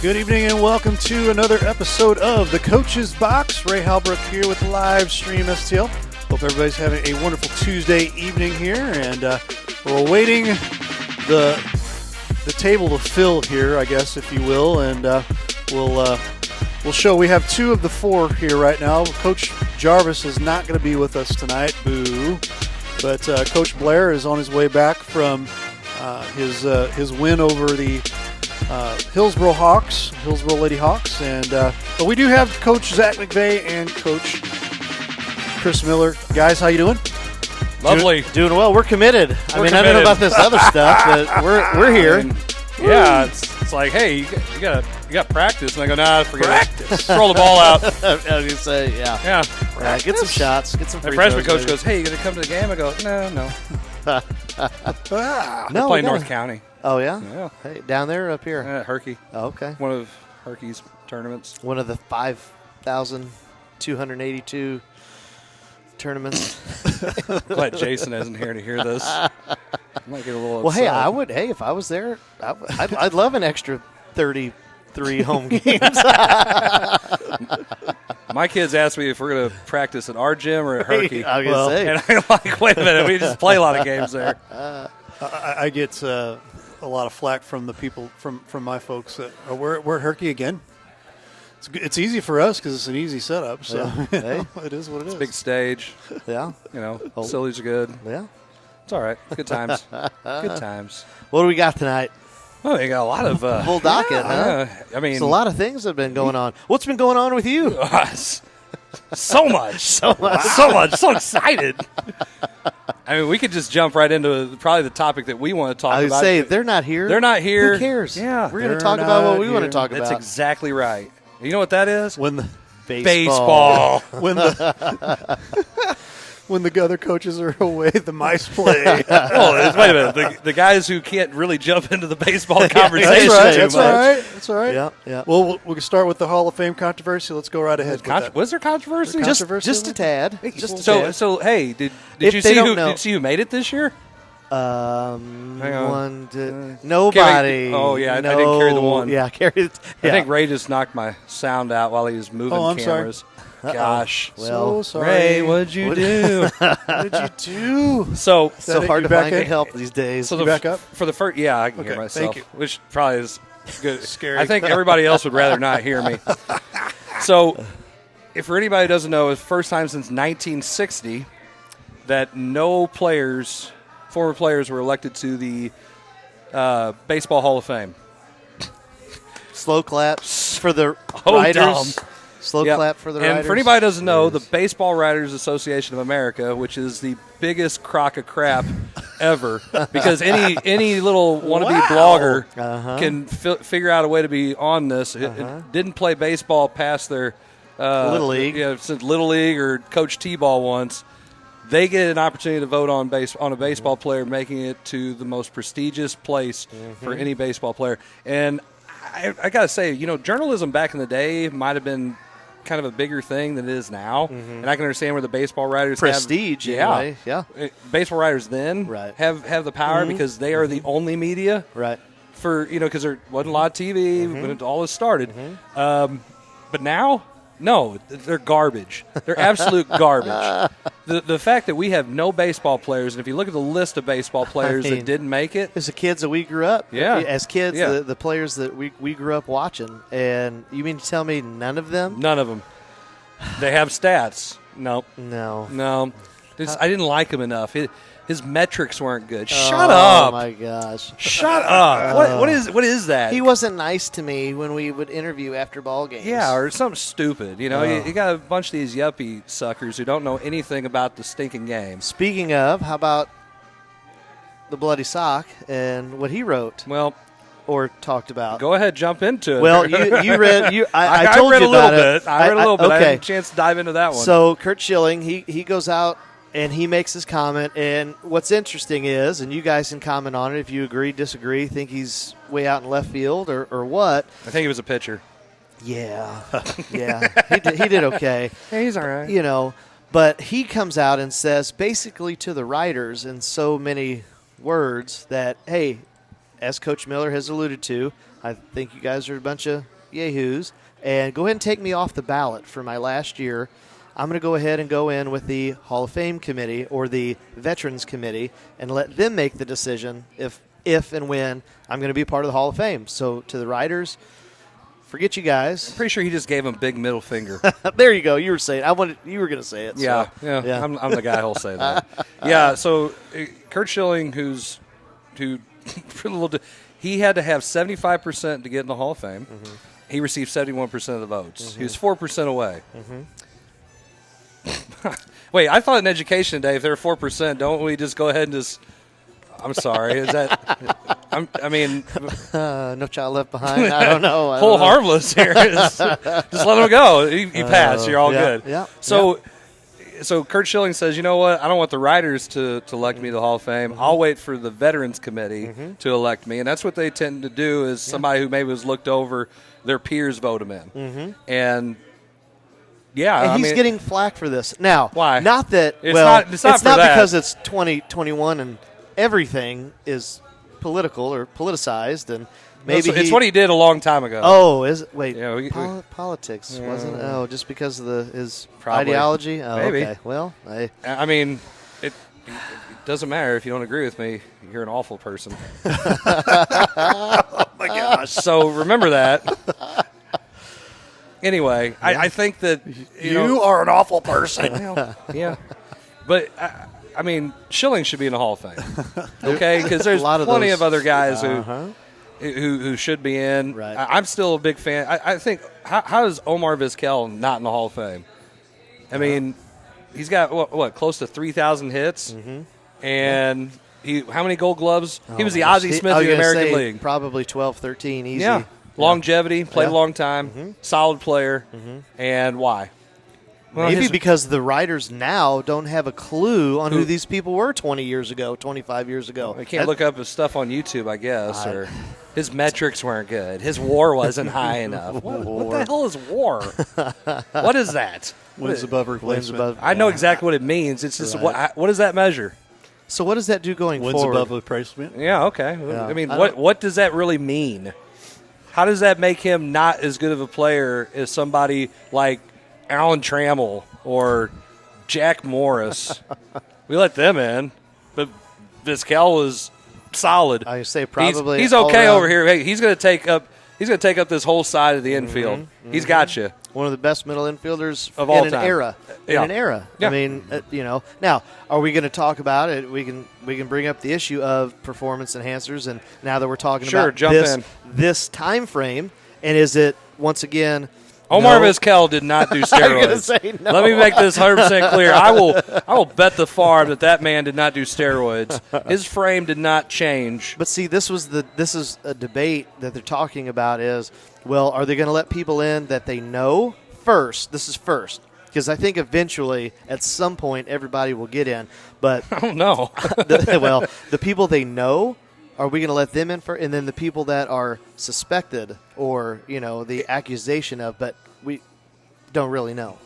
Good evening and welcome to another episode of The Coach's Box. Ray Halbrook here with Live Stream STL. Hope everybody's having a wonderful Tuesday evening here, and we're awaiting the table to fill here, I guess, if you will, and we'll show. We have two of the four here right now. Coach Jarvis is not going to be with us tonight, boo, but Coach Blair is on his way back from his win over the Hillsboro Lady Hawks, and but we do have Coach Zach McVay and Coach Chris Miller. Guys, how you doing? Lovely. Doing well. We're committed. I don't know about this other stuff, but we're here. Yeah, it's like, hey, you got practice, and I go, nah, forget Practice. it. Throw the ball out. I was gonna say, yeah. Get some shots. Get some. My free freshman throws, coach maybe. goes, hey, you gonna come to the game? I go, no. No, Play we North gotta- County. Oh yeah. Yeah. Hey, down there or up here? Herky. Oh, okay. One of Herky's tournaments. One of the 5,282 tournaments. Glad Jason isn't here to hear this. I might get a little Well, hey, upset. I would. Hey, if I was there, I'd love an extra 33 home games. My kids asked me if we're going to practice at our gym or at Herky. I was gonna say. And I'm like, wait a minute, we just play a lot of games there. I get a lot of flack from the people from my folks that we're at Herky again. It's easy for us because it's an easy setup. So Yeah. you know, Hey. it is what it is. Big stage, Yeah. facilities are good. Yeah. It's all right. Good times. Good times. What do we got tonight? Oh, you got a lot of Full docket, huh? I mean, There's a lot of things that have been going on. What's been going on with you? so much, so excited. I mean, we could just jump right into probably the topic that we want to talk I would about. say they're not here. They're not here. Who cares? Yeah, we're going they're to talk about what not we want to here. talk That's about. exactly right. You know what that is? When the Baseball. when the when the other coaches are away, the mice play. Oh, wait a minute. The guys who can't really jump into the baseball conversation. That's much. right. That's all right. Yeah, yeah. Well, we can start with the Hall of Fame controversy. Let's go right ahead. with that. Was there controversy? Just- Just a tad. Just So hey, did If you they see don't know- who made it this year? Hang on. Nobody. Oh, yeah, I didn't carry the one. Yeah, carry it. I think Ray just knocked my sound out while he was moving Oh, I'm sorry. cameras. Gosh. So sorry. Ray, what'd you do? What did you do? So so that hard you to back find in? good help these days. So You back up? for the first, yeah, I can Okay, hear myself, thank you. which probably is good. Scary. I think everybody else would rather not hear me. So, if for anybody who doesn't know, it's the first time since 1960 that no former players, were elected to the Baseball Hall of Fame. Slow claps for the Oh, writers. dumb. Slow Yep. clap for the and writers. for anybody who doesn't know, the Yes. Baseball Writers Association of America, which is the biggest crock of crap ever, because any little wannabe blogger can figure out a way to be on this. It didn't play baseball past their Little League. since Little League or Coach T-ball once. They get an opportunity to vote on a baseball player, making it to the most prestigious place for any baseball player. And I got to say, journalism back in the day might have been kind of a bigger thing than it is now. And I can understand where the baseball writers Prestige, have, anyway. Yeah. Baseball writers then Right. have the power because they are the only media Right. for, because there wasn't a lot of TV when it all this started. But now, no, they're garbage. They're absolute garbage. The fact that we have no baseball players, and if you look at the list of baseball players mean, that didn't make it, As the kids that we grew up, Yeah. as kids, Yeah. the players that we grew up watching, and you mean to tell me none of them? none of them. They have stats. Nope. No. I didn't like him enough. His metrics weren't good. Shut Oh up. my gosh. Shut up. What is that? He wasn't nice to me when we would interview after ball games. Yeah, or something stupid. You got a bunch of these yuppie suckers who don't know anything about the stinking game. Speaking of, how about the bloody sock and what he wrote Well, or talked about? go ahead, jump into it. Well, you read. I I told read you a little about it. bit. I read a little bit. I Okay. had a chance to dive into that one. So Kurt Schilling, he goes out and he makes his comment. And what's interesting is, and you guys can comment on it if you agree, disagree, think he's way out in left field or what. I think he was a pitcher. Yeah, yeah, he did okay. Yeah, he's all right. You know, but he comes out and says basically to the writers in so many words that, hey, as Coach Miller has alluded to, I think you guys are a bunch of yahoos and go ahead and take me off the ballot for my last year. I'm going to go ahead and go in with the Hall of Fame committee or the Veterans Committee and let them make the decision if and when I'm going to be part of the Hall of Fame. So to the writers, forget you guys. Pretty sure he just gave him big middle finger. There you go. You were saying. You were going to say it. Yeah, so, yeah. I'm the guy who'll say that. Yeah. So Kurt Schilling, he had to have 75% to get in the Hall of Fame. Mm-hmm. He received 71% of the votes. He was 4% away. Mm-hmm. Wait, I thought in education today, if they're 4%, don't we just go ahead and just? I'm sorry. Is that? No Child Left Behind. I don't know. Whole harmless here. Just let him go. You pass. You're all good. Yeah. So Kurt Schilling says, you know what? I don't want the writers to elect me to the Hall of Fame. I'll wait for the Veterans Committee to elect me, and that's what they tend to do. Is somebody who maybe was looked over, their peers vote him in, and. Yeah, and he's getting flack for this. Now, why? Not that, it's not that. Because it's 2021 and everything is political or politicized, and maybe it's what he did a long time ago. Oh, is it? Wait, Yeah, politics wasn't it? Oh, just because of his Probably. ideology? Oh, Maybe. okay. Well, It doesn't matter if you don't agree with me. You're an awful person. Oh my gosh! So remember that. Anyway, I think that You are an awful person. well, yeah, but Schilling should be in the Hall of Fame. Okay, because there's A lot of plenty those- of other guys Uh-huh. who should be in. Right. I'm still a big fan. I think how is Omar Vizquel not in the Hall of Fame? I mean, he's got what close to 3,000 hits, and how many Gold Gloves? He was the Ozzie Smith of the American League. Probably 12, 13, easy. Yeah. Longevity, played Yeah. a long time, solid player, and why? Well, Maybe his- because the writers now don't have a clue on who these people were 20 years ago, 25 years ago. I can't look up his stuff on YouTube, I guess, or his metrics weren't good. His WAR wasn't high enough. What the hell is WAR? What is that? Wins above Wins replacement. above. I know exactly what it means. It's just Right. what does that measure? So what does that do going Wins forward? above replacement. Yeah, okay. Yeah. I mean, I what does that really mean? How does that make him not as good of a player as somebody like Alan Trammell or Jack Morris? We let them in, but Vizquel was solid. I say probably he's all okay around over here. Hey, he's going to take up this whole side of the infield. He's got you. one of the best middle infielders Of all in an time. era. Yeah. In an era. Yeah. I mean, now are we going to talk about it? We can bring up the issue of performance enhancers, and now that we're talking Sure, about jump in. this time frame, and is it once again? Omar no, Vizquel did not do I'm gonna steroids. say no. Let me make this 100% clear. I will bet the farm that man did not do steroids. His frame did not change. But see, this is a debate that they're talking about is, well, are they going to let people in that they know first? This is first. Because I think eventually, at some point, everybody will get in. But, I don't know. the people they know, are we going to let them in first? And then the people that are suspected or, the accusation of, but we don't really know.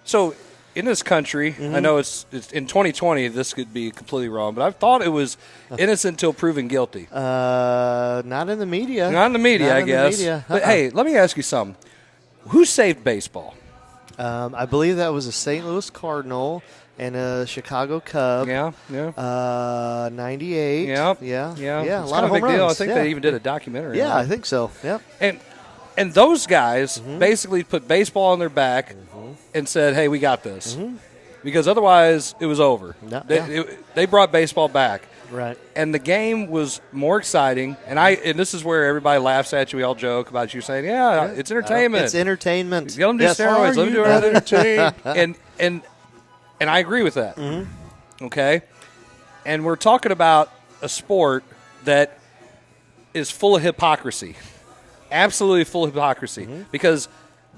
So in this country, I know it's in 2020, this could be completely wrong, but I've thought it was innocent until proven guilty. Not in the media. Not in the media, Not I in the guess. media. But hey, let me ask you something. Who saved baseball? I believe that was a St. Louis Cardinal and a Chicago Cub. Yeah. 98. Yep. Yeah. It's Yeah. A kind lot of a big home deal. I runs. think yeah. they even did a documentary. Yeah, on I it. think so. Yep. And those guys basically put baseball on their back and said, "Hey, we got this," because otherwise it was over. Yeah. They brought baseball back. Right. And the game was more exciting, and this is where everybody laughs at you. We all joke about you saying, "Yeah, it's entertainment. It's entertainment. Let them do Yes. steroids. Let them do Are you everything." and I agree with that. Okay, and we're talking about a sport that is full of hypocrisy, absolutely full of hypocrisy, because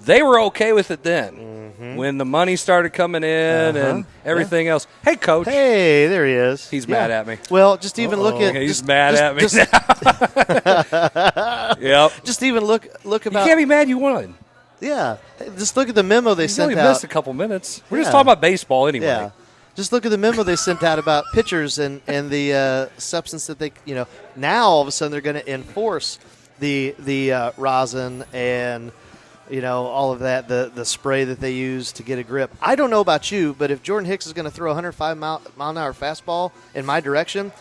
they were okay with it then when the money started coming in and everything else. Hey, coach. Hey, there he is. He's mad at me. Well, just even look at. He's just, mad just, at me Just, now. Yep. just even look You about. can't be mad you won. Yeah. Just look at the memo they You sent only out. missed a couple minutes. We're just Yeah. talking about baseball anyway. Yeah. Just look at the memo they sent out about pitchers and the substance that they, now all of a sudden they're going to enforce the rosin and all of that, the spray that they use to get a grip. I don't know about you, but if Jordan Hicks is going to throw a 105 mile an hour fastball in my direction,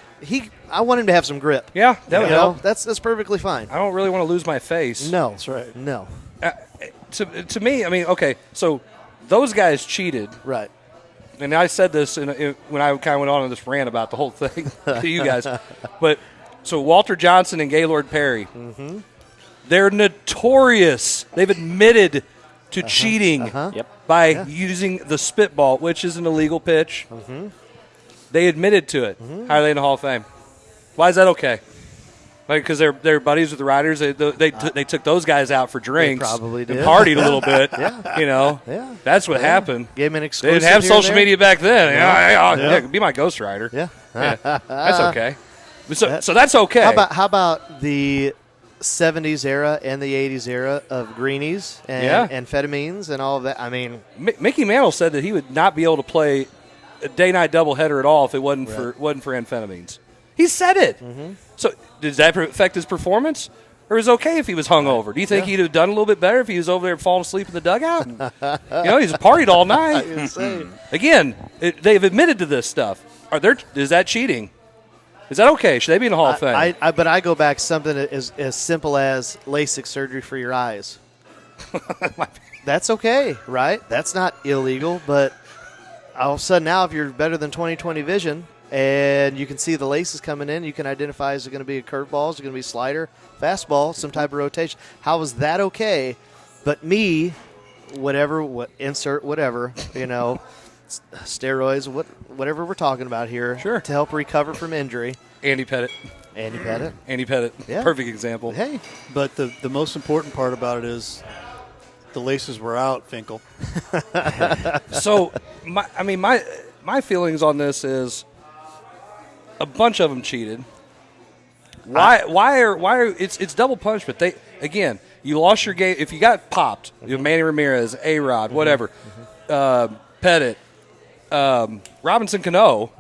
I want him to have some grip. Yeah, that would help. That's perfectly fine. I don't really want to lose my face. No, That's right. No, To me, I mean, okay, so those guys cheated. right. And I said this when I kind of went on this rant about the whole thing to you guys. But so Walter Johnson and Gaylord Perry, they're notorious. They've admitted to cheating by using the spitball, which is an illegal pitch. They admitted to it. How are they in the Hall of Fame? Why is that okay? Because they're buddies with the Riders. They took those guys out for drinks. They probably did. And partied a little bit. Yeah. That's what happened. Gave him an They exclusive. didn't have here and social there. media back then. Yeah. Yeah, be my Ghost Rider. Yeah. That's okay. So that's okay. How about the 70s era and the 80s era of greenies and amphetamines and all of that? I mean, Mickey Mantle said that he would not be able to play a day-night doubleheader at all if it wasn't for amphetamines. He said it. So does that affect his performance? Or is it okay if he was hungover? Do you think he'd have done a little bit better if he was over there falling asleep in the dugout? He's partied all night. Again, they've admitted to this stuff. Is that cheating? Is that okay? Should they be in the Hall of Fame? But I go back to something as simple as LASIK surgery for your eyes. That's okay, right? That's not illegal, but all of a sudden now if you're better than 20/20 vision and you can see the laces coming in, you can identify is it going to be a curveball, is it going to be a slider, fastball, some type of rotation. How is that okay? But me, insert whatever, steroids, whatever we're talking about here, Sure. to help recover from injury. Andy Pettit. Andy Pettit. Andy Pettit. Yeah. Perfect example. Hey, But the most important part about it is the laces were out, Finkel. So, my feelings on this is a bunch of them cheated. Why are it's double punishment? You lost your game if you got popped. Manny Ramirez, A-Rod, whatever, Pettit, Robinson Cano.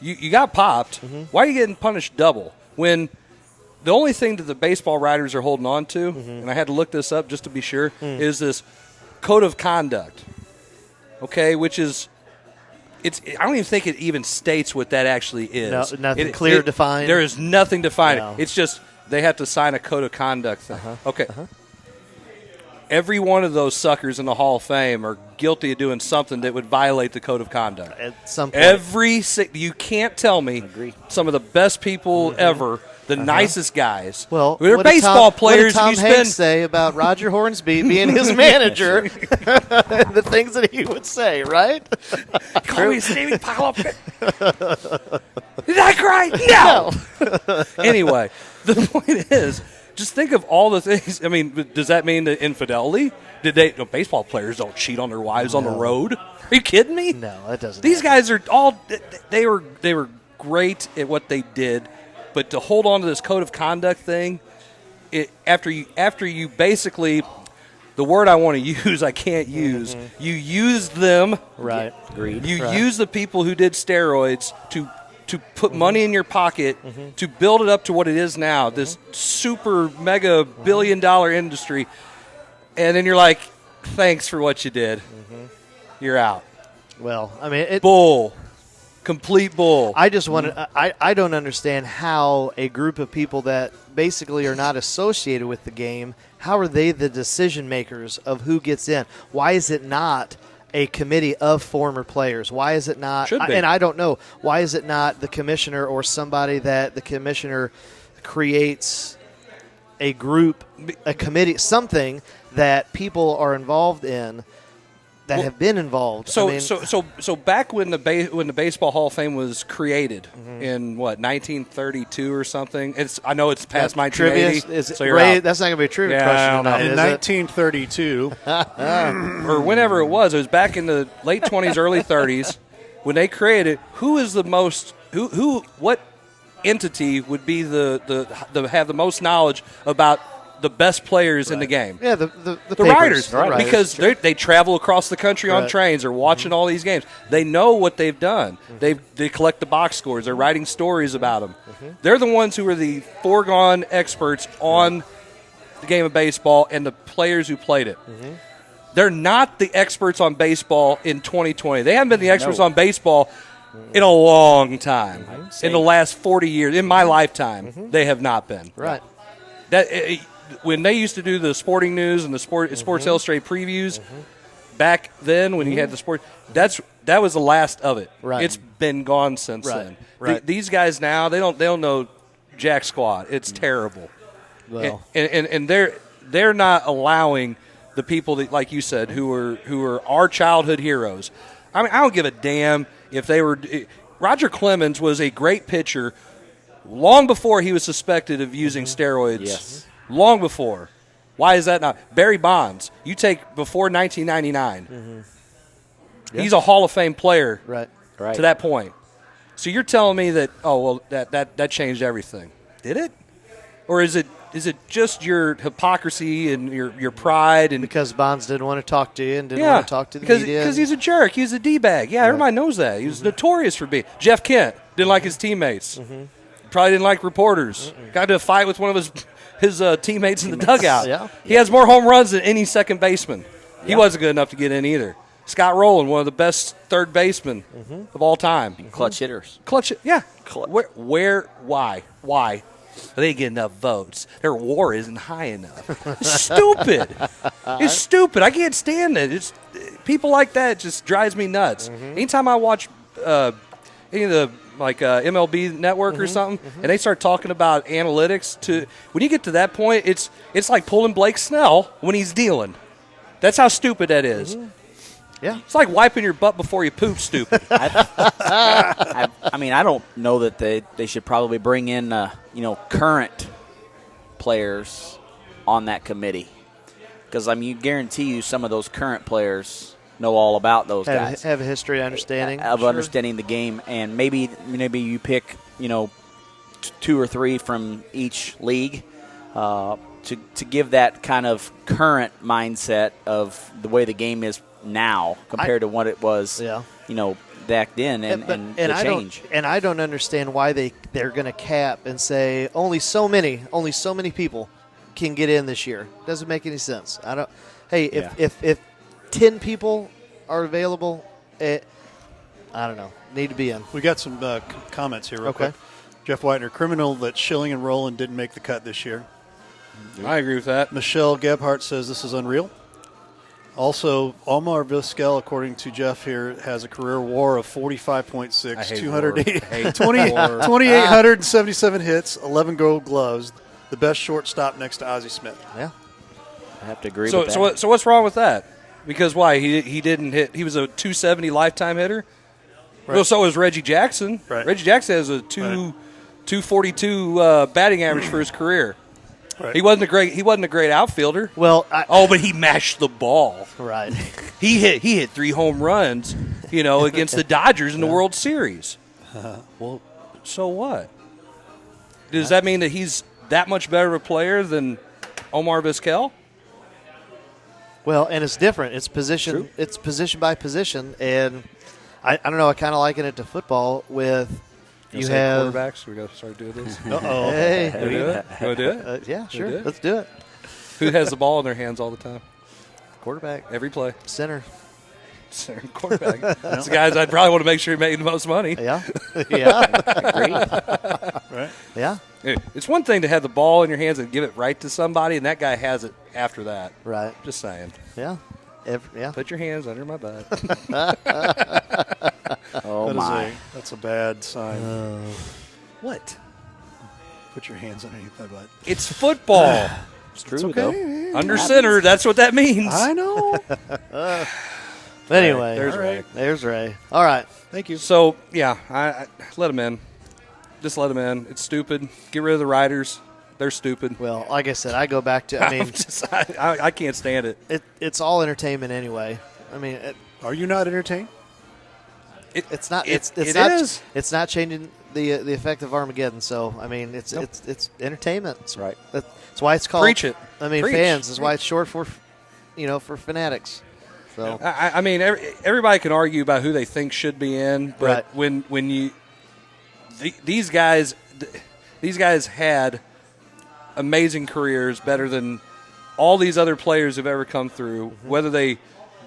You got popped. Why are you getting punished double when the only thing that the baseball writers are holding on to, and I had to look this up just to be sure, is this code of conduct. Okay, which is I don't even think it even states what that actually is. No, nothing clear defined. There is nothing defined. No. It's just they have to sign a code of conduct thing. Okay. Every one of those suckers in the Hall of Fame are guilty of doing something that would violate the code of conduct. At some point. You can't tell me some of the best people ever, the nicest guys. Well, they're what did baseball players. What did Tom you Hanks say about Roger Hornsby being his manager? The things that he would say, right? Call me a steaming pile of pit. Is that great? No. Anyway, the point is, just think of all the things. I mean, does that mean the infidelity? Baseball players don't cheat on their wives on the road? Are you kidding me? No, that doesn't. These happen. guys are all they were great at what they did, but to hold on to this code of conduct thing, after you basically, the word I want to use I can't use. You use them, Right. Agreed. you Right. use the people who did steroids to put money in your pocket to build it up to what it is now, this super mega billion-dollar industry, and then you're like, thanks for what you did. You're out. Well, I mean, Bull. Complete bull. I just want to. I don't understand how a group of people that basically are not associated with the game, how are they the decision makers of who gets in? Why is it not a committee of former players? Why is it not? Should be. And I don't know. Why is it not the commissioner or somebody that the commissioner creates a group, a committee, something that people are involved in that have been involved? So back when the Baseball Hall of Fame was created in 1932 or something. I know it's past my trivia. So you're Ray, out. that's not going to be a trivia Yeah, question I don't know. tonight, In is it? 1932, or whenever it was back in the late 20s, early 30s when they created. Who is the most? What entity would be the have the most knowledge about the best players in the game. Yeah, the The papers, writers, because they travel across the country on Right. trains. They're watching all these games. They know what they've done. They collect the box scores. They're writing stories about them. They're the ones who are the foregone experts on the game of baseball and the players who played it. They're not the experts on baseball in 2020. They haven't been the experts on baseball in a long time. In the last 40 years, in my lifetime, they have not been. Right. That when they used to do the sporting news and the Sports Illustrated previews back then, when you had the sport, that was the last of it. Right. It's been gone since then. Right. These guys now they don't know jack squat. It's terrible. Well, And they're not allowing the people that, like you said, who are our childhood heroes. I mean, I don't give a damn if they were. Roger Clemens was a great pitcher long before he was suspected of using steroids. Yes. Long before. Why is that not? Barry Bonds, you take before 1999. He's a Hall of Fame player right. Right. to that point. So you're telling me that, that changed everything. Did it? Or is it just your hypocrisy and your pride and Because Bonds didn't want to talk to you and didn't want to talk to the media. because he's a jerk. He's a D-bag. Yeah, everybody knows that. He was notorious for being. Jeff Kent didn't like his teammates. Probably didn't like reporters. Got into a fight with one of his teammates in the dugout. Yeah. He has more home runs than any second baseman. He wasn't good enough to get in either. Scott Rowland, one of the best third basemen of all time. Clutch hitters. Clutch it, yeah. Clutch. Why? They didn't get enough votes. Their WAR isn't high enough. Stupid. It's stupid. I can't stand it. It's people like that just drives me nuts. Anytime I watch any of the MLB Network or something, and they start talking about analytics, when you get to that point, it's like pulling Blake Snell when he's dealing. That's how stupid that is. Yeah. It's like wiping your butt before you poop. Stupid. I mean, I don't know that they should probably bring in current players on that committee, because you guarantee you some of those current players know all about those guys, Have a history of understanding. of Sure. understanding the game, and maybe you pick 2 or 3 from each league to give that kind of current mindset of the way the game is now compared to what it was back then, and the change. I don't understand why they're going to cap and say only so many people can get in this year. Doesn't make any sense. I don't. Hey, if 10 people are available, I don't know, need to be in. We got some comments here real Okay. quick. Jeff Whitener, criminal that Schilling and Rowland didn't make the cut this year. I agree with that. Michelle Gebhardt says this is unreal. Also, Omar Vizquel, according to Jeff here, has a career WAR of 45.6, I hate 208 WAR. I hate 2,877 hits, 11 gold gloves, the best shortstop next to Ozzie Smith. Yeah. I have to agree with that. So what's wrong with that? Because why he didn't hit? He was a 270 lifetime hitter. Right. Well, so was Reggie Jackson. Right. Reggie Jackson has a 242 batting average for his career. Right. He wasn't a great outfielder. Well, But he mashed the ball. right. He hit 3 home runs, against the Dodgers in the World Series. Well, so what? Does that mean that he's that much better of a player than Omar Vizquel? Well, and it's different. It's position. True. It's position by position, and I don't know. I kind of liken it to football with you have. quarterbacks. We got to start doing this. Uh-oh. Hey, You want to do it? yeah, sure. do it? Let's do it. Who has the ball in their hands all the time? Quarterback, Every play. center. Quarterback. That's the guys I'd probably want to make sure he made the most money. Yeah, yeah, Right? yeah. It's one thing to have the ball in your hands and give it right to somebody, and that guy has it after that. Right. Just saying. Yeah. Yeah. Put your hands under my butt. Oh my! That's a bad sign. What? Put your hands underneath my butt. It's football. It's true It's okay. though. Under center, that's what that means. I know. Anyway, There's All Ray. right. there's Ray. All right. Thank you. So, yeah, I let him in. Just let him in. It's stupid. Get rid of the writers. They're stupid. Well, like I said, I go back to. I mean, I can't stand it. it's all entertainment anyway. I mean, Are you not entertained? it's not. It It's not. is. It's not changing the effect of Armageddon. So I mean, it's entertainment. It's, Right. That's why it's called. Preach it. I mean, Preach. fans. That's why it's short for, for fanatics. So I mean, everybody can argue about who they think should be in, but Right. when you these guys had amazing careers, better than all these other players who've ever come through, whether they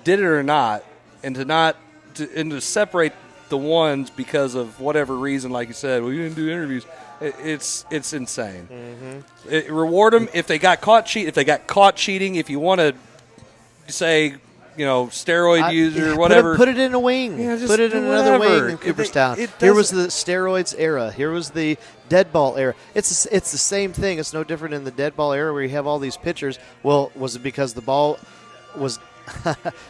did it or not, and to separate the ones because of whatever reason, like you said, well, you didn't do interviews. It's insane. Reward them if they got caught cheating. If they got caught cheating, if you want to say, steroid user or whatever, Put it in a wing. Yeah, just put it do in another whatever. wing in Cooperstown. It Here was doesn't- the steroids era. Here was the dead ball era. It's the same thing. It's no different in the dead ball era where you have all these pitchers. Well, was it because the ball was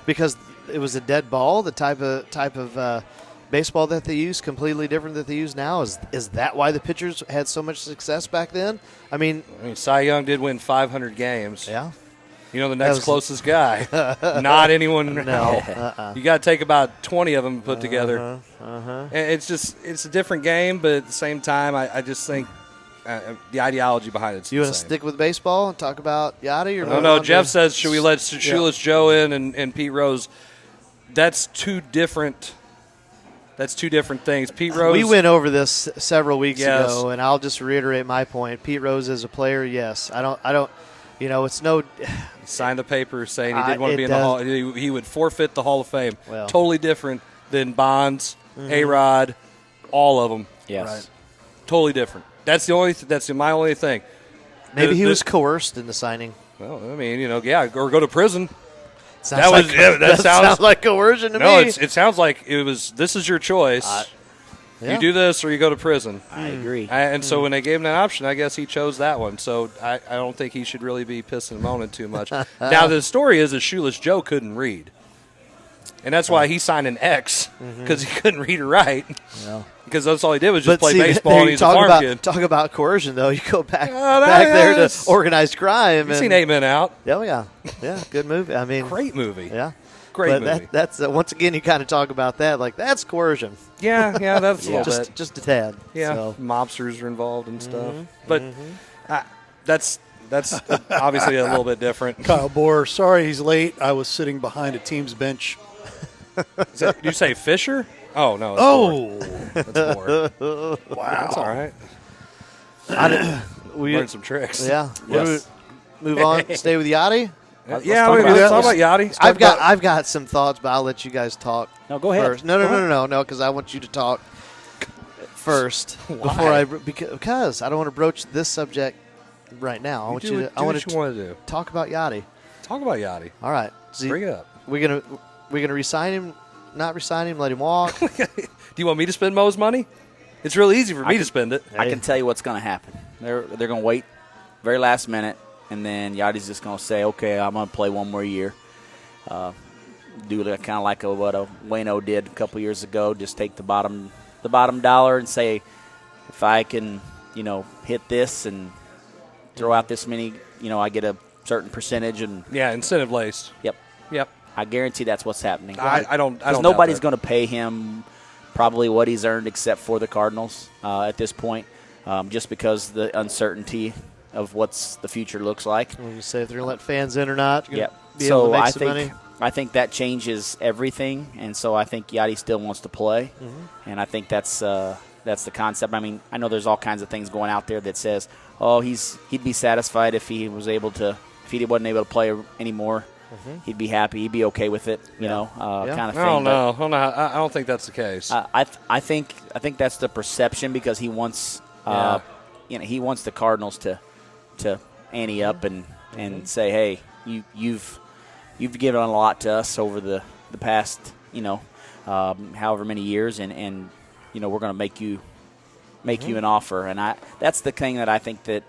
because it was a dead ball? The type of baseball that they use completely different that they use now. Is that why the pitchers had so much success back then? I mean, Cy Young did win 500 games. yeah. The next was- closest guy. Not anyone. No. You got to take about 20 of them put together. And it's a different game, but at the same time, I just think the ideology behind it's You want to insane. stick with baseball and talk about Yachty? Or No, move no. on Jeff to- says, should we let Shoeless Joe in and Pete Rose? That's two different things. Pete Rose. We went over this several weeks Yes. ago, and I'll just reiterate my point. Pete Rose is a player, yes. I don't. It's no. signed the paper saying he didn't want to it be in the does- Hall. He would forfeit the Hall of Fame. Well. Totally different than Bonds, A-Rod, all of them. Yes. Right. Totally different. That's my only thing. Maybe he The- was coerced into signing. Well, I mean, or go to prison. Sounds That was- like, yeah, that sounds- like coercion to No, me. it sounds like it was. This is your choice. Yeah. You do this or you go to prison. I agree. And so when they gave him that option, I guess he chose that one. So I don't think he should really be pissing and moaning too much. Now, the story is that Shoeless Joe couldn't read. And that's why he signed an X, because he couldn't read or write. Yeah. Because that's all he did was just play see, baseball, there and you he's a farm kid. Talk about coercion, though. You go back that- back there to that's- organized crime. You've and, seen 8 Men Out. Oh yeah, good movie. I mean, Great movie. yeah, Great but movie. that's once again you kind of talk about that like that's coercion. Yeah, that's a little bit. Just a tad. Yeah, So, mobsters are involved and stuff. But that's obviously a little bit different. Kyle Bohr, sorry he's late. I was sitting behind a team's bench. Did you say Fisher? Oh, no. Oh, That's Bohr. wow. That's all right. we, Learn some tricks. yeah. Yes. Move on. Stay with Yachty. Yeah, talk we about can that. talk about Yachty. I've got some thoughts, but I'll let you guys talk. No, go ahead. First. No, because I want you to talk first before because I don't want to broach this subject right now. I want you to. I want what you want to do. talk about Yachty. Talk about Yachty. All right. See, Bring it up. we're gonna resign him, not resign him, let him walk. Do you want me to spend Mo's money? It's real easy for me to spend it. I can tell you what's going to happen. They're going to wait very last minute, and then Yachty's just going to say, okay, I'm going to play one more year. Do kind of like what Wayno did a couple years ago. Just take the bottom dollar and say, if I can, hit this and throw out this many, I get a certain percentage. And Yeah, incentive laced. yep, Yep. I guarantee that's what's happening. I don't. Because nobody's going to pay him probably what he's earned except for the Cardinals at this point, just because the uncertainty of what's the future looks like. When you say if they're gonna let fans in or not, you're Yep. gonna be able So to make I some think money. I think that changes everything, and so I think Yachty still wants to play, and I think that's the concept. I mean, I know there's all kinds of things going out there that says, oh, he'd be satisfied if he wasn't able to play anymore. He'd be happy. He'd be okay with it, kind of thing. I don't But know. I don't think that's the case. I think that's the perception because he wants he wants the Cardinals to ante up and say, hey, you've given a lot to us over the past however many years, and we're going to make you an offer. And that's the thing that I think that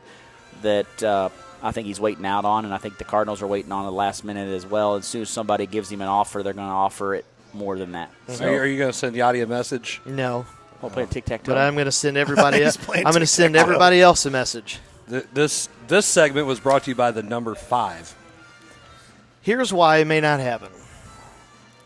I think he's waiting out on, and I think the Cardinals are waiting on the last minute as well. As soon as somebody gives him an offer, they're going to offer it more than that. So, Are you going to send Yachty a message? No, we'll play tic-tac-toe. but I'm going to send everybody. He's playing I'm going to send everybody else a message. This segment was brought to you by the number 5. Here's why it may not happen.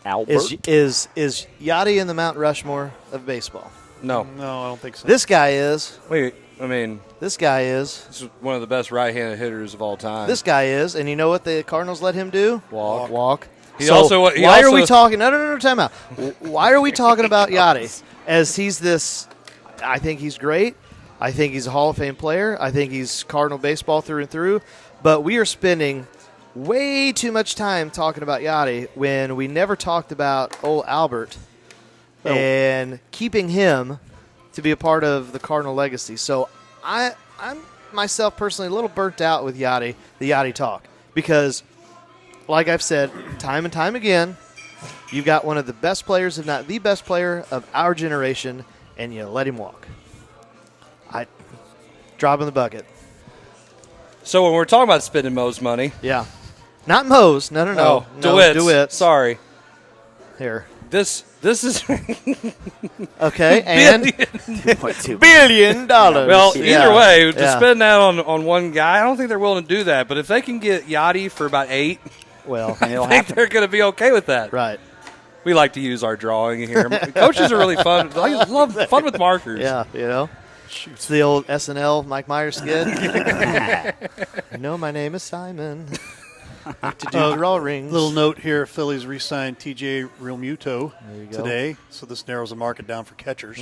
Albert. Is Yachty in the Mount Rushmore of baseball? No. No, I don't think so. This guy is. Wait, I mean, This guy is. this is one of the best right-handed hitters of all time. This guy is. And you know what the Cardinals let him do? Walk. He So also- he why are also- we talking? No, time out. Why are we talking about Yachty? As he's this, I think he's great. I think he's a Hall of Fame player. I think he's Cardinal baseball through and through. But we are spending way too much time talking about Yachty when we never talked about old Albert and keeping him to be a part of the Cardinal legacy. So I'm myself personally a little burnt out with Yachty, the Yachty talk, because like I've said time and time again, you've got one of the best players, if not the best player of our generation, and you let him walk. I drop in the bucket. So when we're talking about spending Mo's money, Yeah. Not Moe's. No. No, DeWitt's. Sorry. Here. This is Okay, and $2 $1 billion. well. Yeah. Either way, to Yeah. spend that on one guy, I don't think they're willing to do that. But if they can get Yachty for about 8, Well, It'll I think happen. they're going to be okay with that. right. We like to use our drawing here. Coaches are really fun. I love fun with markers. Yeah, you know. It's the old SNL Mike Myers skit. You know, my name is Simon. Like to do drawings. Little note here: Phillies re-signed T.J. Realmuto There you go. today, so this narrows the market down for catchers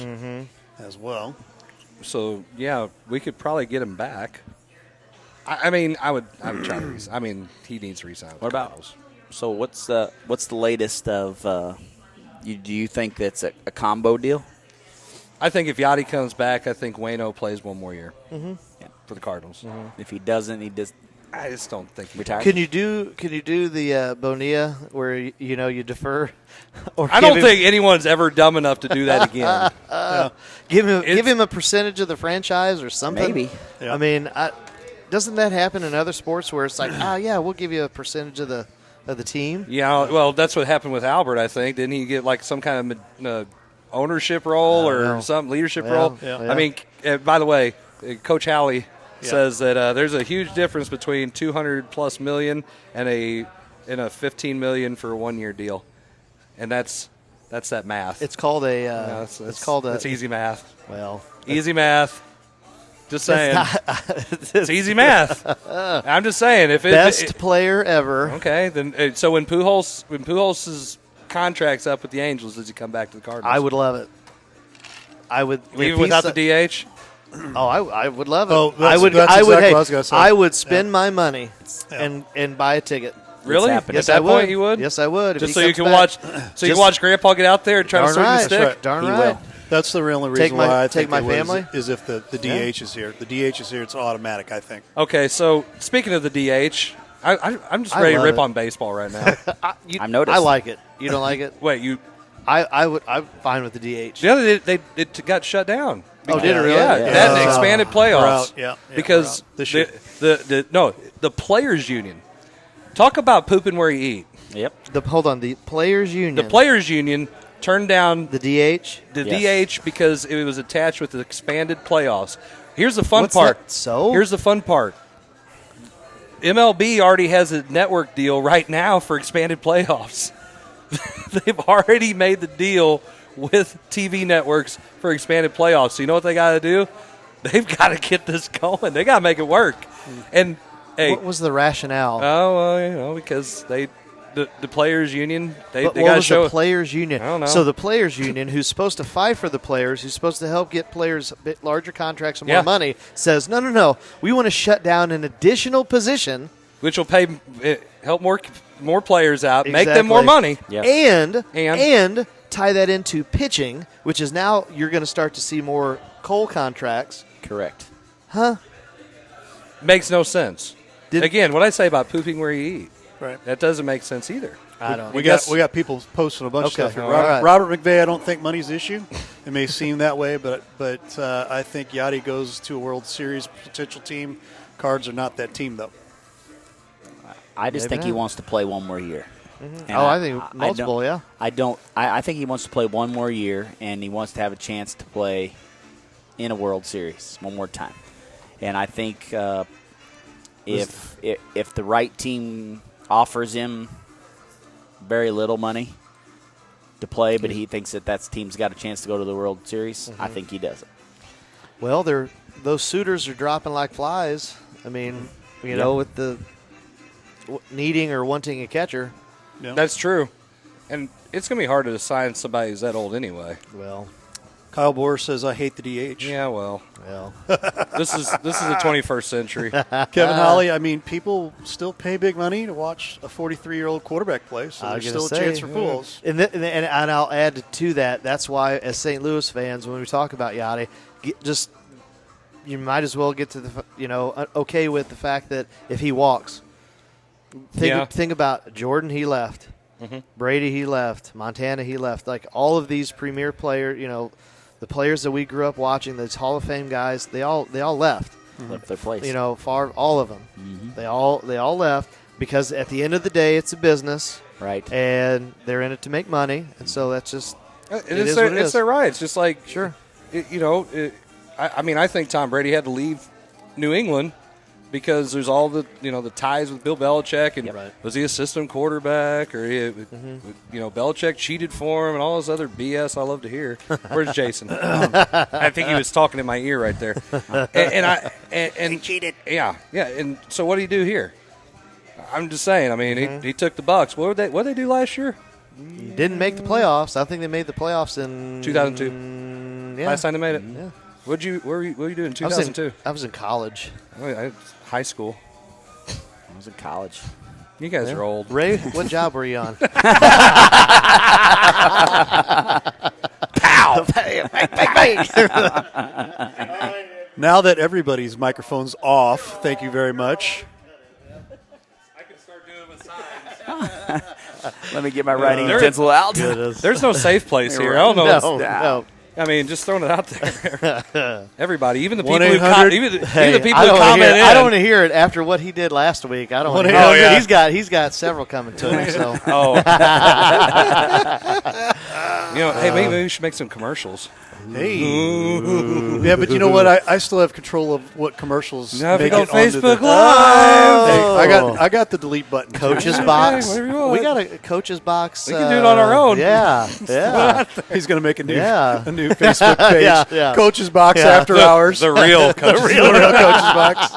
as well. So yeah, we could probably get him back. I mean, I would try to resign. I mean, he needs to resign. with What the about? Cardinals. So what's the latest of? Do you think that's a combo deal? I think if Yachty comes back, I think Waino plays one more year Yeah. for the Cardinals. If he doesn't, he just I just don't think he retire. Can you do the Bonilla where you defer? Or I don't think anyone's ever dumb enough to do that again. give It's- him a percentage of the franchise or something. Maybe. Yeah. I mean, doesn't that happen in other sports where it's like, yeah, we'll give you a percentage of the team? Yeah, well, that's what happened with Albert. I think didn't he get like some kind of ownership role I don't or know. some leadership Yeah, role? yeah. I mean, by the way, Coach Halley Yeah. says that there's a huge difference between $200+ million and a $15 million for a 1-year deal, and that's that math. It's called a. Yeah, it's called a. It's easy math. Well, Easy math. Just saying, it's it's easy math. I'm just saying, if best player ever. okay, then so when Pujols's contract's up with the Angels, does he come back to the Cardinals? I would love it. I would if even he's without the DH. Oh, I would love it. Oh, I would. that's I would. exactly Hey, what I was gonna say. I would spend my money Yeah. and buy a ticket. Really? happening. At that point, you would? Yes, I would. If Just he so you comes can back. watch, so you can Just- watch Grandpa get out there and try to Darn swing the right. stick. That's right. Darn He right. will. That's the only Take reason my- why I take think my they would family? is if the DH is here. The DH is here, it's automatic, I think. Okay, so speaking of the DH, I'm just I ready to love rip it. on baseball right now. I've noticed. I like it. You don't like it? Wait, you I'm fine with the DH. the other day it got shut down. Oh, did it really? Yeah, Yeah. that Yeah. expanded We're playoffs. out. Yeah, because we're out this year. the players union. Talk about pooping where you eat. Yep. Hold on. The players union. The players union turned down The DH. the Yes. DH because it was attached with the expanded playoffs. Here's the fun What's part. that? So? Here's the fun part. MLB already has a network deal right now for expanded playoffs. They've already made the deal with TV networks for expanded playoffs. So you know what they got to do? They've got to get this going. They got to make it work. And hey, What was the rationale? oh well, because the players union they But got what to was show the players union? I don't know. So the players union, who's supposed to fight for the players, who's supposed to help get players a bit larger contracts and more Yeah. money, says no. We want to shut down an additional position which will pay help more players out, make them more Exactly. money. Yes. and tie that into pitching, which is now you're going to start to see more Cole contracts. Correct. Makes no sense. Did- Again, what I say about pooping where you eat, Right. that doesn't make sense either. I don't. We guess- got people posting a bunch Okay, of stuff here. all right. Robert McVay, I don't think money's the issue. It may seem that way, but I think Yachty goes to a World Series potential team. Cards are not that team, though. I just Maybe think he not. wants to play one more year. And I think multiple. don't- Yeah. I don't. I think he wants to play one more year, and he wants to have a chance to play in a World Series one more time. And I think if the right team offers him very little money, to play, but he thinks that team's got a chance to go to the World Series. I think he does it. Well, those suitors are dropping like flies. I mean, you know, with the needing or wanting a catcher. Yeah. That's true. And it's going to be hard to sign somebody who's that old anyway. Well, Kyle Bohr says, I hate the DH. Yeah, well, well. this is the 21st century. Kevin Holly, I mean, people still pay big money to watch a 43-year-old quarterback play, so I there's was still gonna a chance say, for fools. And I'll add to that. That's why, as St. Louis fans, when we talk about Yachty, you might as well get to the okay with the fact that if he walks, think about Jordan. He left. Mm-hmm. Brady, he left. Montana, he left. Like all of these premier players, the players that we grew up watching, those Hall of Fame guys, they all left. Left their place. All of them. Mm-hmm. They all left because at the end of the day, it's a business, Right. and they're in it to make money, and so that's just It's their right. It's just like, Sure. I think Tom Brady had to leave New England because there's all the the ties with Bill Belichick, and Right. was he assistant quarterback, or Belichick cheated for him and all this other BS I love to hear. Where's Jason? I think he was talking in my ear right there. And he cheated. Yeah. And so what do you do here? I'm just saying. I mean, he took the Bucks. What did they do last year? Didn't make the playoffs. I think they made the playoffs in 2002. Yeah. Last time they made it. Yeah. What were you doing in 2002? I was in college. High school. I was in college. You guys are old. Ray, what job were you on? Pow! Now that everybody's microphone's off, thank you very much. I can start doing with signs. Let me get my writing utensil out. There's no safe place here. I don't know. No. I mean, just throwing it out there. Everybody, even the people 1-800. even the Hey, people who comment in. I don't want to hear it after what he did last week. I don't want to hear 1-800. it. He's got several coming to him. So Oh. Hey, maybe we should make some commercials. Hey. Yeah, but you know what? I still have control of what commercials Now, if make you go it onto Facebook the- Live. Hey, I got the delete button. coach's Okay, box. whatever you want. We got a coach's box. We can do it on our own. Yeah. Yeah. He's going to make a new Yeah. Facebook page. Yeah. Coach's box Yeah. after hours. The real coaches. The real coach's box.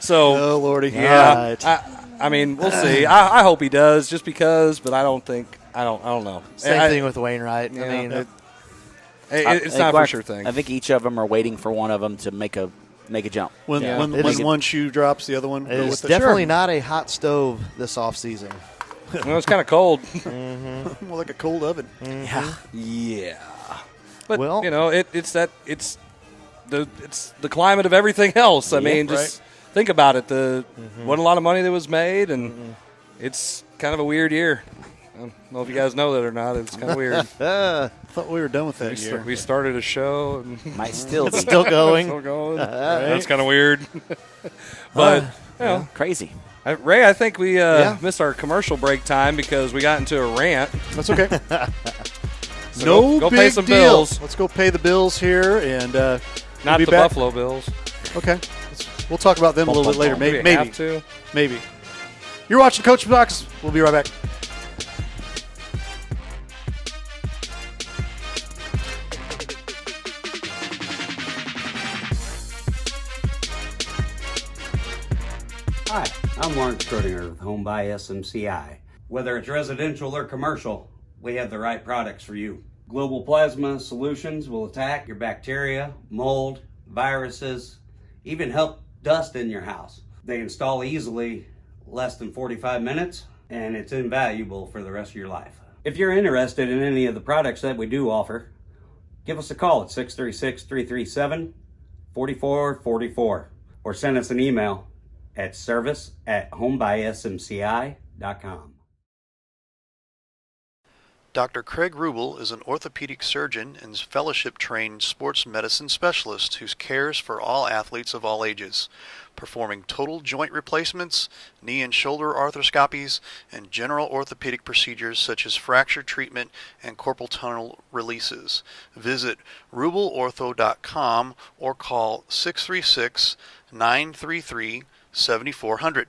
So, Oh lordy. yeah. Right. I mean, we'll see. I hope he does, just because. But I don't know. Same thing with Wainwright. Yeah. I mean, It's not for sure thing. I think each of them are waiting for one of them to make a jump. When Yeah. when, It when is- one shoe drops, the other one. it's with the definitely not a hot stove this off season. Well, it's kind of cold. more like a cold oven. Yeah. But Well- it's the climate of everything else. I mean, just think about it. Wasn't a lot of money that was made, and it's kind of a weird year. I don't know if you guys know that or not. It's kind of weird. I thought we were done with that year. We started a show and Might still be Still going. still going. That's kind of weird. But crazy. Ray, I think we Yeah. missed our commercial break time because we got into a rant. That's okay. So No go big pay some deal. bills. Let's go pay the bills here, and Not we'll be the back. Buffalo Bills. Okay, we'll talk about them a little bit later. Do we Maybe, have to? maybe. You're watching Coach's Box. We'll be right back. Hi, I'm Lawrence Schrodinger with Home by SMCI. Whether it's residential or commercial, we have the right products for you. Global Plasma Solutions will attack your bacteria, mold, viruses, even help dust in your house. They install easily, less than 45 minutes, and it's invaluable for the rest of your life. If you're interested in any of the products that we do offer, give us a call at 636-337-4444 or send us an email at service@homebysmci.com. Dr. Craig Rubel is an orthopedic surgeon and fellowship-trained sports medicine specialist who cares for all athletes of all ages, performing total joint replacements, knee and shoulder arthroscopies, and general orthopedic procedures such as fracture treatment and carpal tunnel releases. Visit rubelortho.com or call 636-933-7400.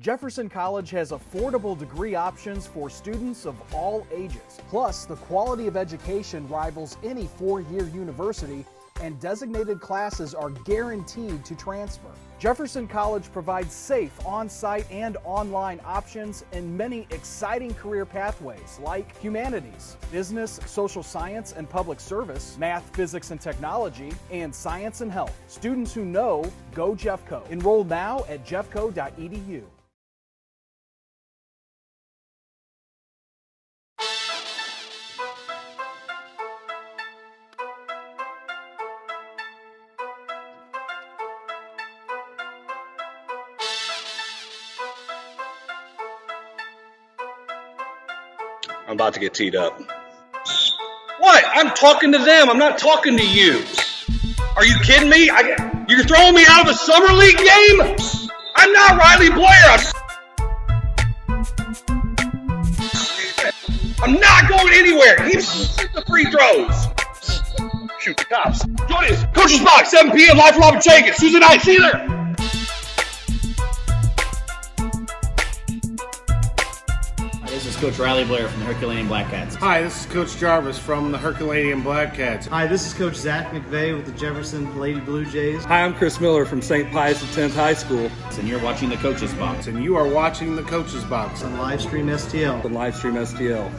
Jefferson College has affordable degree options for students of all ages. Plus, the quality of education rivals any four-year university, and designated classes are guaranteed to transfer. Jefferson College provides safe on-site and online options and many exciting career pathways like humanities, business, social science and public service, math, physics and technology, and science and health. Students who know, go Jeffco. Enroll now at jeffco.edu. I'm about to get teed up. What? I'm talking to them. I'm not talking to you. Are you kidding me? You're throwing me out of a summer league game? I'm not Riley Blair. I'm not going anywhere. He shoot the free throws. Shoot the cops. Join us. Coach's Box, 7 p.m. live from Las Vegas. Tuesday night. See you there. This is Coach Riley Blair from the Herculaneum Black Cats. Hi, this is Coach Jarvis from the Herculaneum Black Cats. Hi, this is Coach Zach McVeigh with the Jefferson Lady Blue Jays. Hi, I'm Chris Miller from St. Pius X High School. And you're watching the Coach's Box. And you are watching the Coach's Box on Livestream STL. On Livestream STL.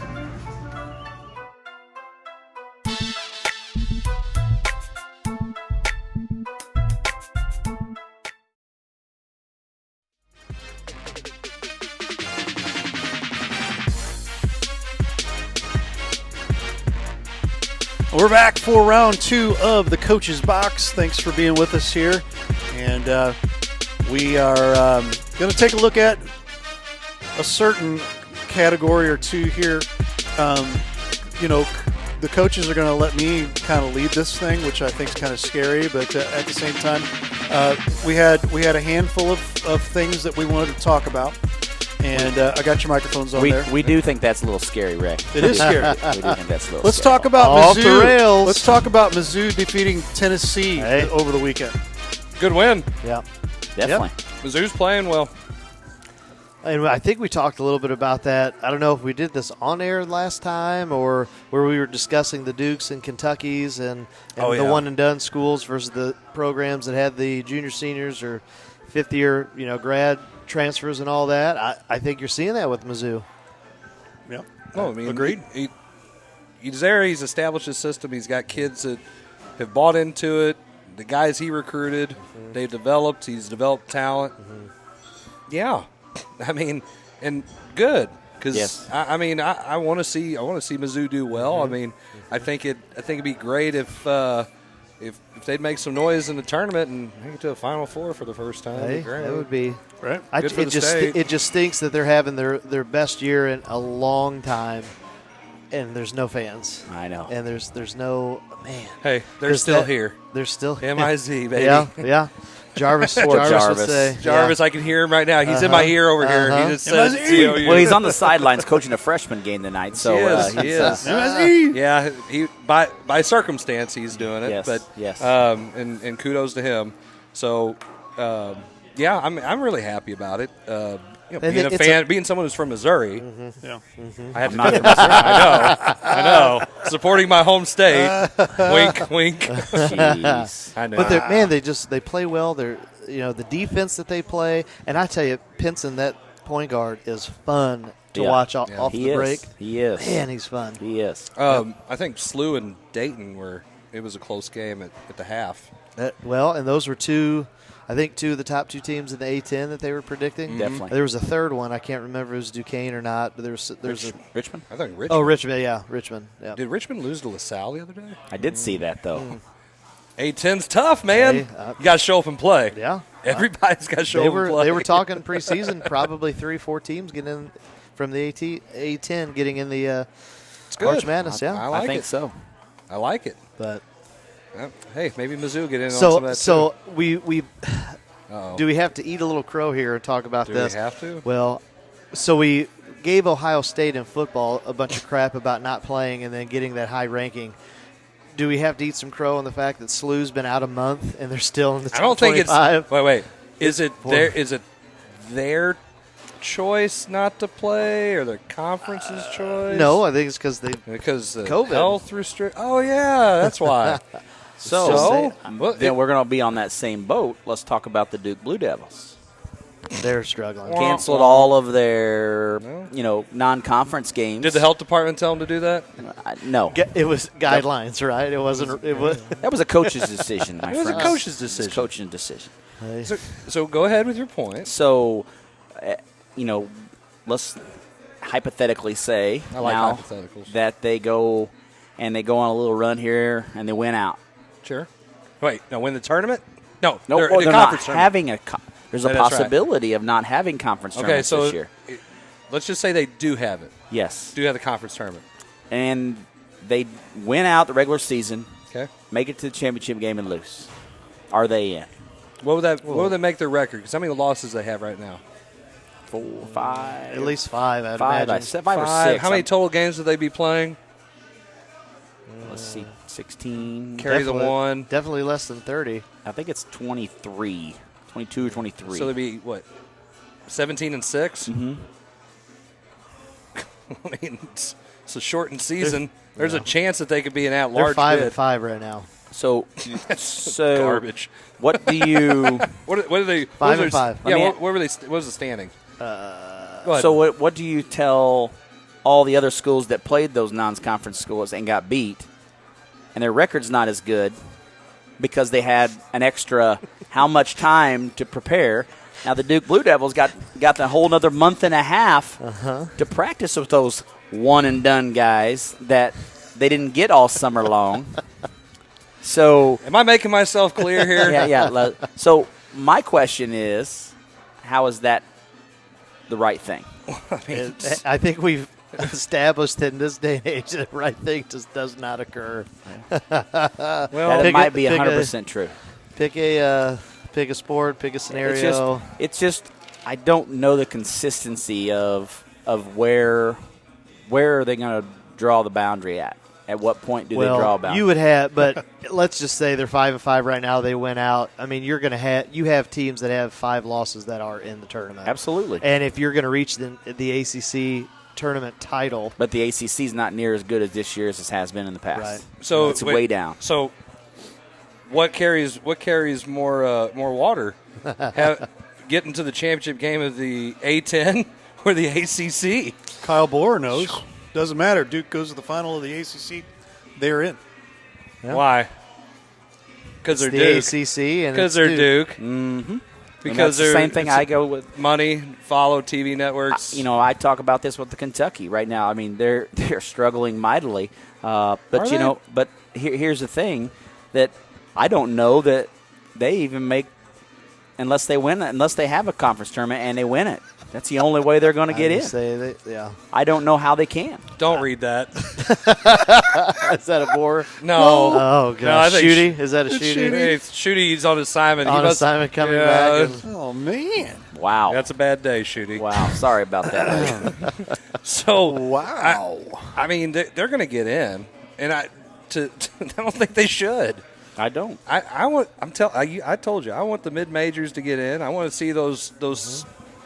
We're back for round 2 of the Coach's Box. Thanks for being with us here. And we are going to take a look at a certain category or two here. The coaches are going to let me kind of lead this thing, which I think is kind of scary. But at the same time, we had a handful of things that we wanted to talk about. And I got your microphones on there. We do think that's a little scary, Rick. It is scary. We do think that's a little Let's scary. talk about Off Mizzou. the rails. Let's talk about Mizzou defeating Tennessee over the weekend. Good win. Yeah. Definitely. Mizzou's playing well. And I think we talked a little bit about that. I don't know if we did this on air last time or where we were discussing the Dukes and Kentuckys and the one and done schools versus the programs that had the junior seniors or fifth year, grad transfers and all that. I think you're seeing that with Mizzou. Yeah. No, I mean, agreed. He's there. He's established his system. He's got kids that have bought into it. The guys he recruited, they've developed. He's developed talent. Yeah, I mean, and good because Yes. I want to see Mizzou do well. I mean, I think it'd be great if they'd make some noise in the tournament and make it to a Final Four for the first time. Hey, that would be right. Good for the state. It just stinks that they're having their best year in a long time, and there's no fans. I know. And there's no man. Hey, they're still here. They're still MIZ, baby. Yeah. Jarvis would Jarvis. say. Jarvis, I can hear him right now. He's in my ear over here. He just said, MIZ. Well, he's on the sidelines coaching a freshman game tonight. So he is. Yeah, he by circumstance he's doing it. Yes, But yes. and kudos to him. So yeah, I'm really happy about it. Being a fan, being someone who's from Missouri, I have to not do Missouri. I know. Supporting my home state. Wink, wink. Jeez. I know. But they play well. They're the defense that they play, and I tell you, Pinson, that point guard is fun to watch off He the is. break. He is. Man, he's fun. He is. I think SLU and Dayton it was a close game at the half. And those were two of the top two teams in the A10 that they were predicting. Definitely. There was a third one. I can't remember if it was Duquesne or not, but there's Richmond? I think Richmond. Oh, Richmond. Yeah, Richmond. Yeah. Did Richmond lose to LaSalle the other day? I did see that, though. A10's tough, man. Hey, you got to show up and play. Yeah. Everybody's got to show up and play. They were talking preseason, probably 3-4 teams getting in from the A10 getting in the March Madness. Yeah, I like I think it. so. I like it. but Hey, maybe Mizzou will get in on some of that so too. we do we have to eat a little crow here and talk about Do this? we have to? Well, so we gave Ohio State in football a bunch of crap about not playing and then getting that high ranking. Do we have to eat some crow on the fact that SLU's been out a month and they're still in the top I don't think 25? it's. Wait. Is it their choice not to play, or their conference's choice? No, I think it's because because of COVID. health restrict. Oh yeah, that's why. So, Well, then we're going to be on that same boat. Let's talk about the Duke Blue Devils. they're struggling. Canceled all of their, non-conference games. did the health department tell them to do that? No. It was guidelines, right? It wasn't. It was. That was a coach's decision, my It was a friends. coach's It was decision. a coaching decision. So go ahead with your point. So, let's hypothetically say I like now hypotheticals. that they go on a little run here and they win out. Sure. Wait, now win the tournament? No, No, they're, or the they're conference not tournament. having there's a That's right. possibility of not having conference Okay, tournaments so this year. let's just say they do have it. Yes. Do have the conference tournament. And they win out the regular season, Okay. make it to the championship game and lose. Are they in? What would that make their record? Because how many losses they have right now? 4, 5. At least 5, I'd five, imagine. I said 5 or 6. How many total games would they be playing? Let's see, 16. Carry the one. Definitely less than 30. I think it's 23, 22 or 23. So they'd be what? 17 and 6. Mm-hmm. I mean, it's a shortened season. There's a chance that they could be an at-large They're 5 bid. and 5 right now. So, Garbage. What do you? What are they? 5 and 5. Yeah. I mean, what were they? What was the standing? Go ahead. So what do you tell all the other schools that played those non-conference schools and got beat, and their record's not as good because they had an extra how much time to prepare? Now the Duke Blue Devils got the whole another month and a half to practice with those one-and-done guys that they didn't get all summer long. So am I making myself clear here? yeah. So my question is, how is that the right thing? I think we've established in this day and age that the right thing just does not occur. Well, That might be 100% true. Pick a sport, pick a scenario. It's just I don't know the consistency of where are they going to draw the boundary at? At what point do they draw a boundary? You would have, but let's just say they're 5 and 5 right now. They went out. I mean, you have teams that have 5 losses that are in the tournament. Absolutely. And if you're going to reach the ACC tournament title, But the ACC is not near as good as this year as it has been in the past. Right. So it's way down. So what carries more water? Getting to the championship game of the A10 or the ACC? Kyle Bohr knows. Doesn't matter. Duke goes to the final of the ACC. They're in. Why? Because they're the Duke. ACC and Because they're Duke. Mm-hmm. Because the they're same thing I go with. Money, follow TV networks. I talk about this with the Kentucky right now. I mean, they're struggling mightily. But Are they? here's the thing that I don't know that they even make unless they have a conference tournament and they win it. That's the only way they're going to get in. I don't know how they can. Don't read that. Is that a bore? No. Oh, No, I gosh. think Shooty? Is that a Shooty? Hey, Shooty's on assignment. On assignment coming back. Oh, man. Wow. That's a bad day, Shooty. Wow. Sorry about that. So, Wow. I mean, they're going to get in, and I don't think they should. I don't. I told you, I want the mid majors to get in. I want to see those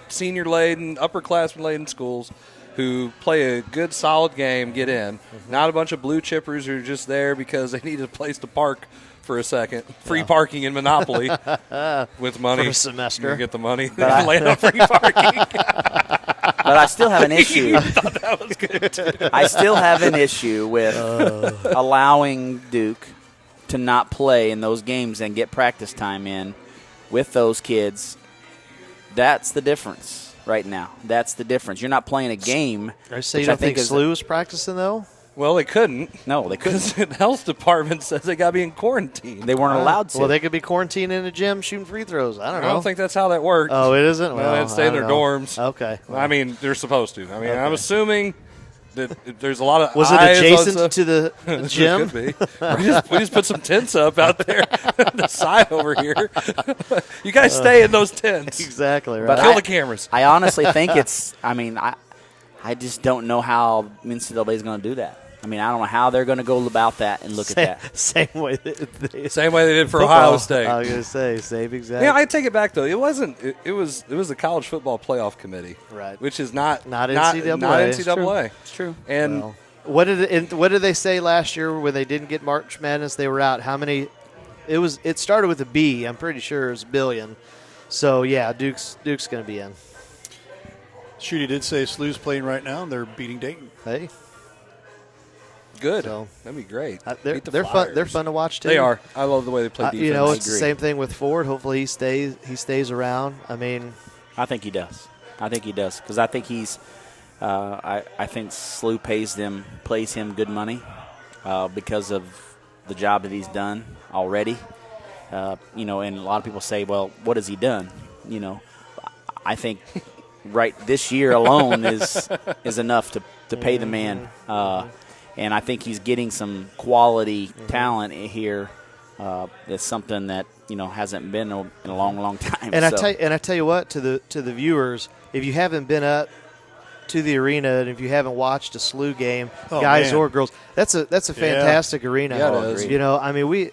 senior laden, upperclassmen laden schools who play a good, solid game get in. Not a bunch of blue chippers who are just there because they need a place to park for a second. Free parking in Monopoly with money. For a semester. You get the money. Land on free parking. But I still have an issue. You thought that was good, too. I still have an issue with allowing Duke to not play in those games and get practice time in with those kids. That's the difference right now. That's the difference. You're not playing a game. So you which don't I think think SLU was practicing, though? Well, they couldn't. No, they couldn't. Because the health department says they got to be in quarantine. They weren't allowed to. Well, they could be quarantined in a gym shooting free throws. I don't know. I don't think that's how that works. Oh, it isn't? Well, they'd stay in their dorms. Okay. I mean, they're supposed to. I mean, I'm assuming that there's a lot of Was it eyes adjacent to the gym? It could be. We just put some tents up out there on the side over here. You guys stay in those tents. Exactly, right. But Kill the cameras. I honestly think it's – I mean, I just don't know how NCAA is going to do that. I mean, I don't know how they're going to go about that and look at that. Same way Same way they did for football. Ohio State. I was going to say, same exact. Yeah, I take it back though. It wasn't. It was the College Football Playoff Committee, Right. Which is not NCAA. Not NCAA. It's true. And Well, what did they say last year when they didn't get March Madness? They were out. How many? It started with a B. I'm pretty sure it was billion. So yeah, Duke's going to be in. Shooty did say SLU's playing right now, and they're beating Dayton. Hey, good. So- That'd be great. they're Beat the fun. Flyers. They're fun to watch too. They are. I love the way they play defense. You know, I it's the agree. same thing with Ford. Hopefully, he stays around. I mean, I think he does. Because I think he's. I think SLU pays him good money because of the job that he's done already. And a lot of people say, well, what has he done? I think right this year alone is enough to pay the man. And I think he's getting some quality talent here. That's something that hasn't been in a long, long time. and So- I tell you what, to the viewers, if you haven't been up to the arena and if you haven't watched a SLU game, guys man. or girls, that's a fantastic arena. Yeah, it is. I mean,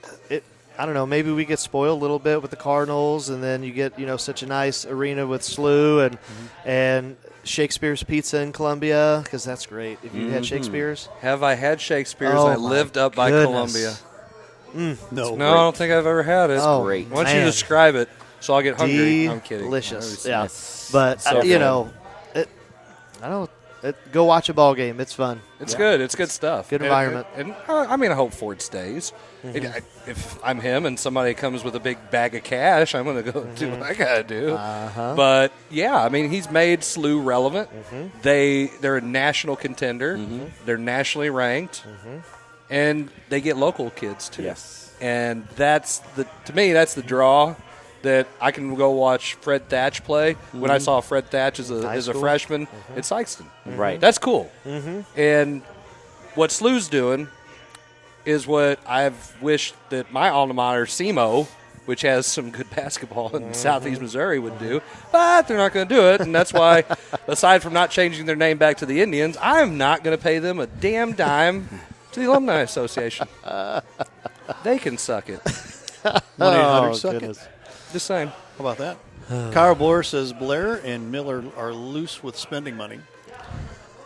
I don't know, maybe we get spoiled a little bit with the Cardinals, and then you get such a nice arena with SLU and Shakespeare's Pizza in Columbia, because that's great. If you had Shakespeare's, Have I had Shakespeare's? Oh, I my lived up by goodness. Columbia. No, No, I don't think I've ever had it. Oh, great. Why don't you man. describe it so I'll get hungry? I'm kidding. Delicious, That yeah. It's But so good. go watch a ball game. It's fun. It's good. It's good stuff. Good environment. And I hope Ford stays. If I'm him and somebody comes with a big bag of cash, I'm going to go do what I got to do. But, yeah, I mean, he's made SLU relevant. They're a national contender. They're nationally ranked. And they get local kids, too. Yes. And to me, that's the draw that I can go watch Fred Thatch play. When I saw Fred Thatch as a school. freshman at Sykeston. Right. That's cool. And what SLU's doing is what I've wished that my alma mater, SEMO, which has some good basketball in Southeast Missouri, would do. But they're not going to do it. And that's why, aside from not changing their name back to the Indians, I'm not going to pay them a damn dime to the Alumni Association. They can suck it. 1-800 suck it. goodness. Just saying. How about that? Kyle Blair says Blair and Miller are loose with spending money.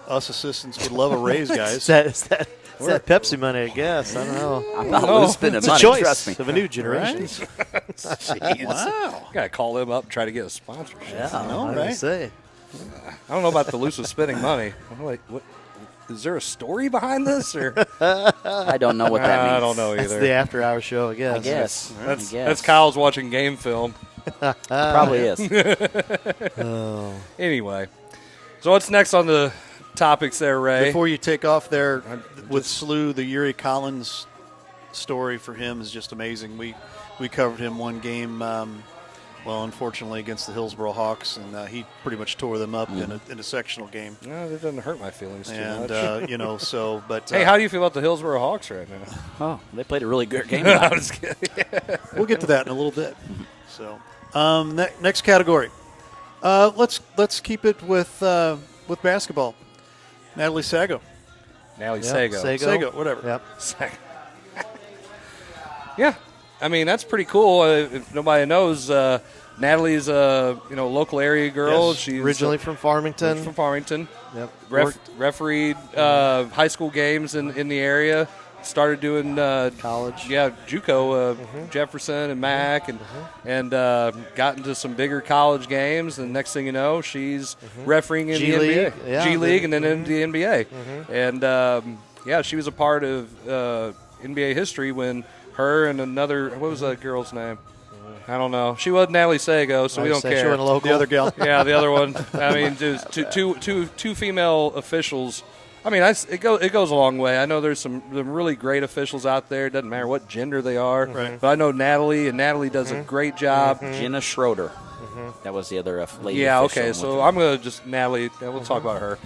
Us assistants would love a raise, guys. Is that Pepsi money? I guess. I don't know. I'm not loose spending It's money. a choice Trust me. of a new generation. Wow. Got to call them up and try to get a sponsorship. Yeah, know, I right? say. I don't know about the loose with spending money. I'm like, what? Is there a story behind this? Or I don't know what that means. I don't know That's either. the after-hour show, I guess. I guess. That's Kyle's watching game film. Probably is. Anyway, so what's next on the topics there, Ray? Before you take off there with SLU, the Yuri Collins story for him is just amazing. We covered him one game, unfortunately against the Hillsboro Hawks, and he pretty much tore them up in a sectional game. No, that doesn't hurt my feelings too And much. but Hey, how do you feel about the Hillsboro Hawks right now? Oh, they played a really good game. I'm just kidding. we'll get to that in a little bit. So, next category. Let's keep it with basketball. Natalie Sago. Natalie Yep, Sago. Sago, whatever. Yep. Sago. Yeah, I mean that's pretty cool. If nobody knows, Natalie's a local area girl. Yes. She's Originally from Farmington. from Farmington. Yep. Refereed high school games in the area. Started doing College. Yeah, JUCO, Jefferson and Mac, and got into some bigger college games. And next thing you know, she's refereeing in G the League, NBA, yeah. G League, and then into the NBA. And she was a part of NBA history when her and another, what was that girl's name? I don't know. She wasn't Natalie Sago, so we don't She care. went local. The other gal. Yeah, the other one. I mean, there's two female officials. I mean, it goes a long way. I know there's some really great officials out there. It doesn't matter what gender they are. Right. But I know Natalie, and Natalie does a great job. Jenna Schroeder. That was the other lady. Yeah, official. okay. So I'm going to just Natalie. We'll talk about her.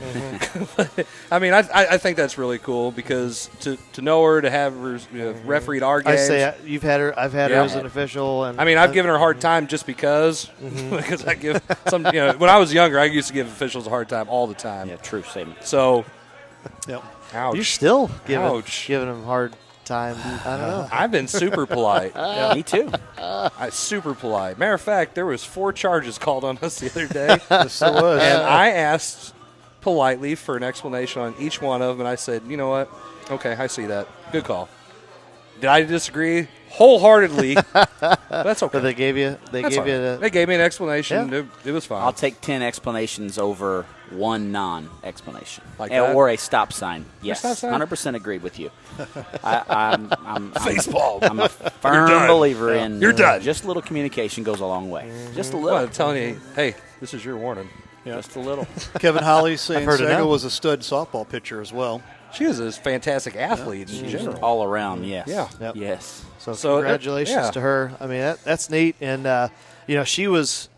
I mean, I think that's really cool because to know her, to have her refereed our I games. say you've had her. I've had her as an official, and I mean, I've given her a hard time just because I give some. When I was younger, I used to give officials a hard time all the time. Yeah, true statement. So, Yep. Ouch. You're still Ouch. giving him a hard time. I don't know. I've been super polite. Me too. Super polite. Matter of fact, there was 4 charges called on us the other day. Yes, it was. And I asked politely for an explanation on each one of them, and I said, you know what? Okay, I see that. Good call. Did I disagree wholeheartedly? That's okay. But they gave you They gave me an explanation. Yeah. It was fine. I'll take 10 explanations over one non-explanation. Like that? Or a stop sign. Yes, stop sign? 100% agreed with you. I'm Facepalm. I'm a firm done. believer in You're done. just a little communication goes a long way. Just a Well, little. I'm telling you, hey, this is your warning. Just a little. Kevin Holly saying heard it Sega now. was a stud softball pitcher as well. She was a fantastic athlete in general. All around, yes. Yeah. Yep. Yes. So congratulations congratulations to her. I mean, that's neat. And, she was,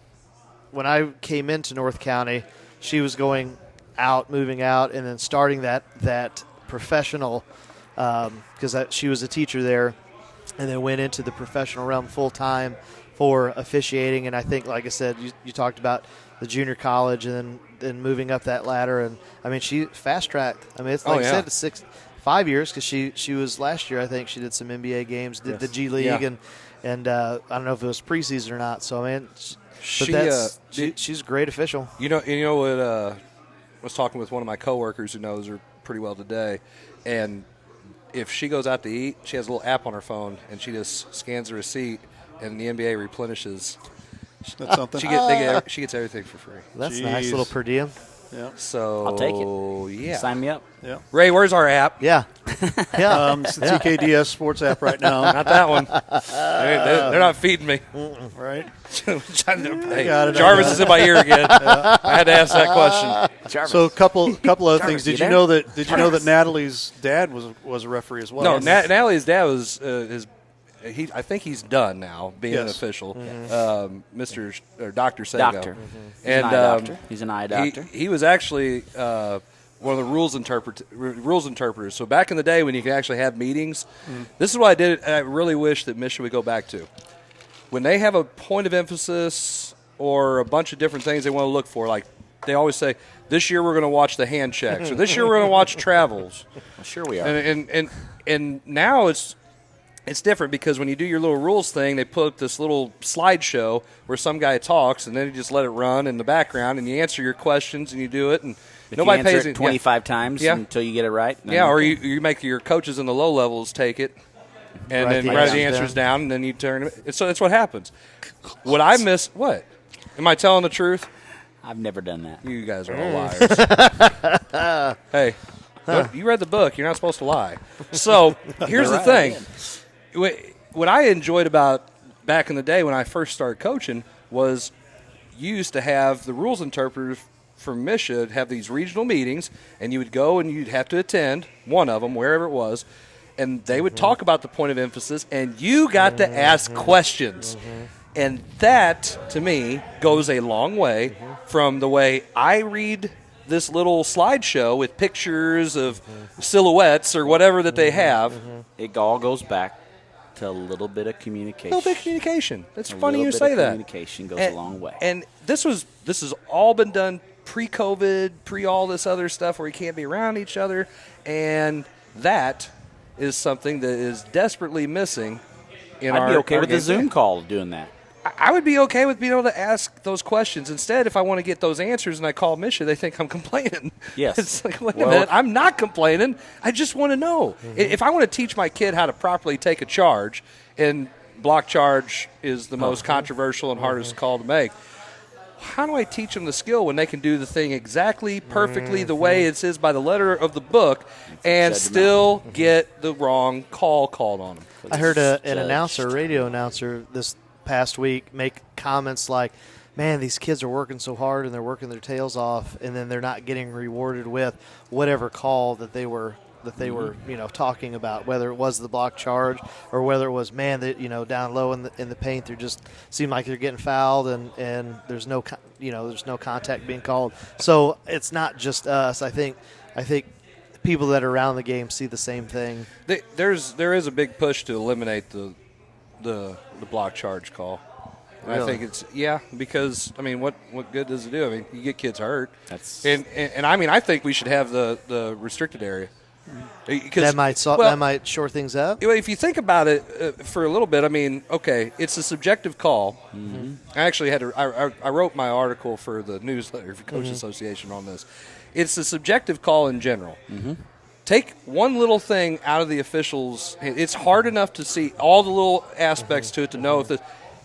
when I came into North County, she was going out, moving out, and then starting that professional, because she was a teacher there, and then went into the professional realm full time for officiating. And I think, like I said, you talked about the junior college and then moving up that ladder. And, I mean, she fast-tracked. I mean, it's like I said, 5 years, because she was last year, I think she did some NBA games, did the G League, and I don't know if it was preseason or not. So, I mean, she's a great official. You know what? I was talking with one of my coworkers who knows her pretty well today, and if she goes out to eat, she has a little app on her phone, and she just scans the receipt, and the NBA replenishes. That's something. She gets everything for free. That's nice, little per diem. Yeah. So I'll take it. Yeah. Sign me up. Yeah. Ray, where's our app? Yeah. Yeah. It's the TKDS Sports app right now. Not that one. They're not feeding me. Right. Hey, got it, Jarvis is in my ear again. I had to ask that question. Jarvis. So a couple other things. you Did you there? know that Natalie's dad was a referee as well? No, Natalie's dad was I think he's done now being an official. Mr. or Dr. Sego. Doctor. And He's an eye doctor. He was actually one of the rules interpreters. So back in the day when you could actually have meetings, this is what I did. I really wish that Michigan would go back to. When they have a point of emphasis or a bunch of different things they want to look for, like they always say, this year we're going to watch the hand checks, or this year we're going to watch travels. Well, sure we are. And now it's different because when you do your little rules thing, they put up this little slideshow where some guy talks, and then you just let it run in the background, and you answer your questions, and you do it, and if nobody you answer pays it 25 times until you get it right. Or you make your coaches in the low levels take it, and then write the answers down, and then you turn it. So that's what happens. What I miss, what? Am I telling the truth? I've never done that. You guys are all liars. Hey, you read the book. You're not supposed to lie. So here's the thing. What I enjoyed about back in the day when I first started coaching was you used to have the rules interpreters from Misha have these regional meetings, and you would go and you'd have to attend one of them, wherever it was, and they would talk about the point of emphasis, and you got to ask questions. And that, to me, goes a long way from the way I read this little slideshow with pictures of silhouettes or whatever that they have. It all goes back to a little bit of communication. A little bit of communication. That's A funny you little bit say of that. Communication goes a long way. And this has all been done pre-COVID, pre-all this other stuff where you can't be around each other, and that is something that is desperately missing in our. I'd be okay our with the game. Zoom call doing that. I would be okay with being able to ask those questions. Instead, if I want to get those answers and I call Misha, they think I'm complaining. Yes. It's like, wait a minute, I'm not complaining. I just want to know. If I want to teach my kid how to properly take a charge, and block charge is the most controversial and hardest call to make, how do I teach them the skill when they can do the thing exactly, perfectly, the way it says by the letter of the book, and still get the wrong call called on them? I heard an announcer, a radio announcer, this past week make comments like, man, these kids are working so hard and they're working their tails off, and then they're not getting rewarded with whatever call that they were talking about, whether it was the block charge or whether it was, man, that down low in the paint, they just seem like they're getting fouled and there's no contact being called. So it's not just us. I think people that are around the game see the same thing. There is a big push to eliminate the block charge call. And I think it's because I mean, what good does it do? I mean, you get kids hurt. And I mean, I think we should have the restricted area. That might shore things up. If you think about it for a little bit, I mean, okay, it's a subjective call. Mm-hmm. I actually had I wrote my article for the newsletter for Coach Association on this. It's a subjective call in general. Mm-hmm. Take one little thing out of the officials. It's hard enough to see all the little aspects to it to know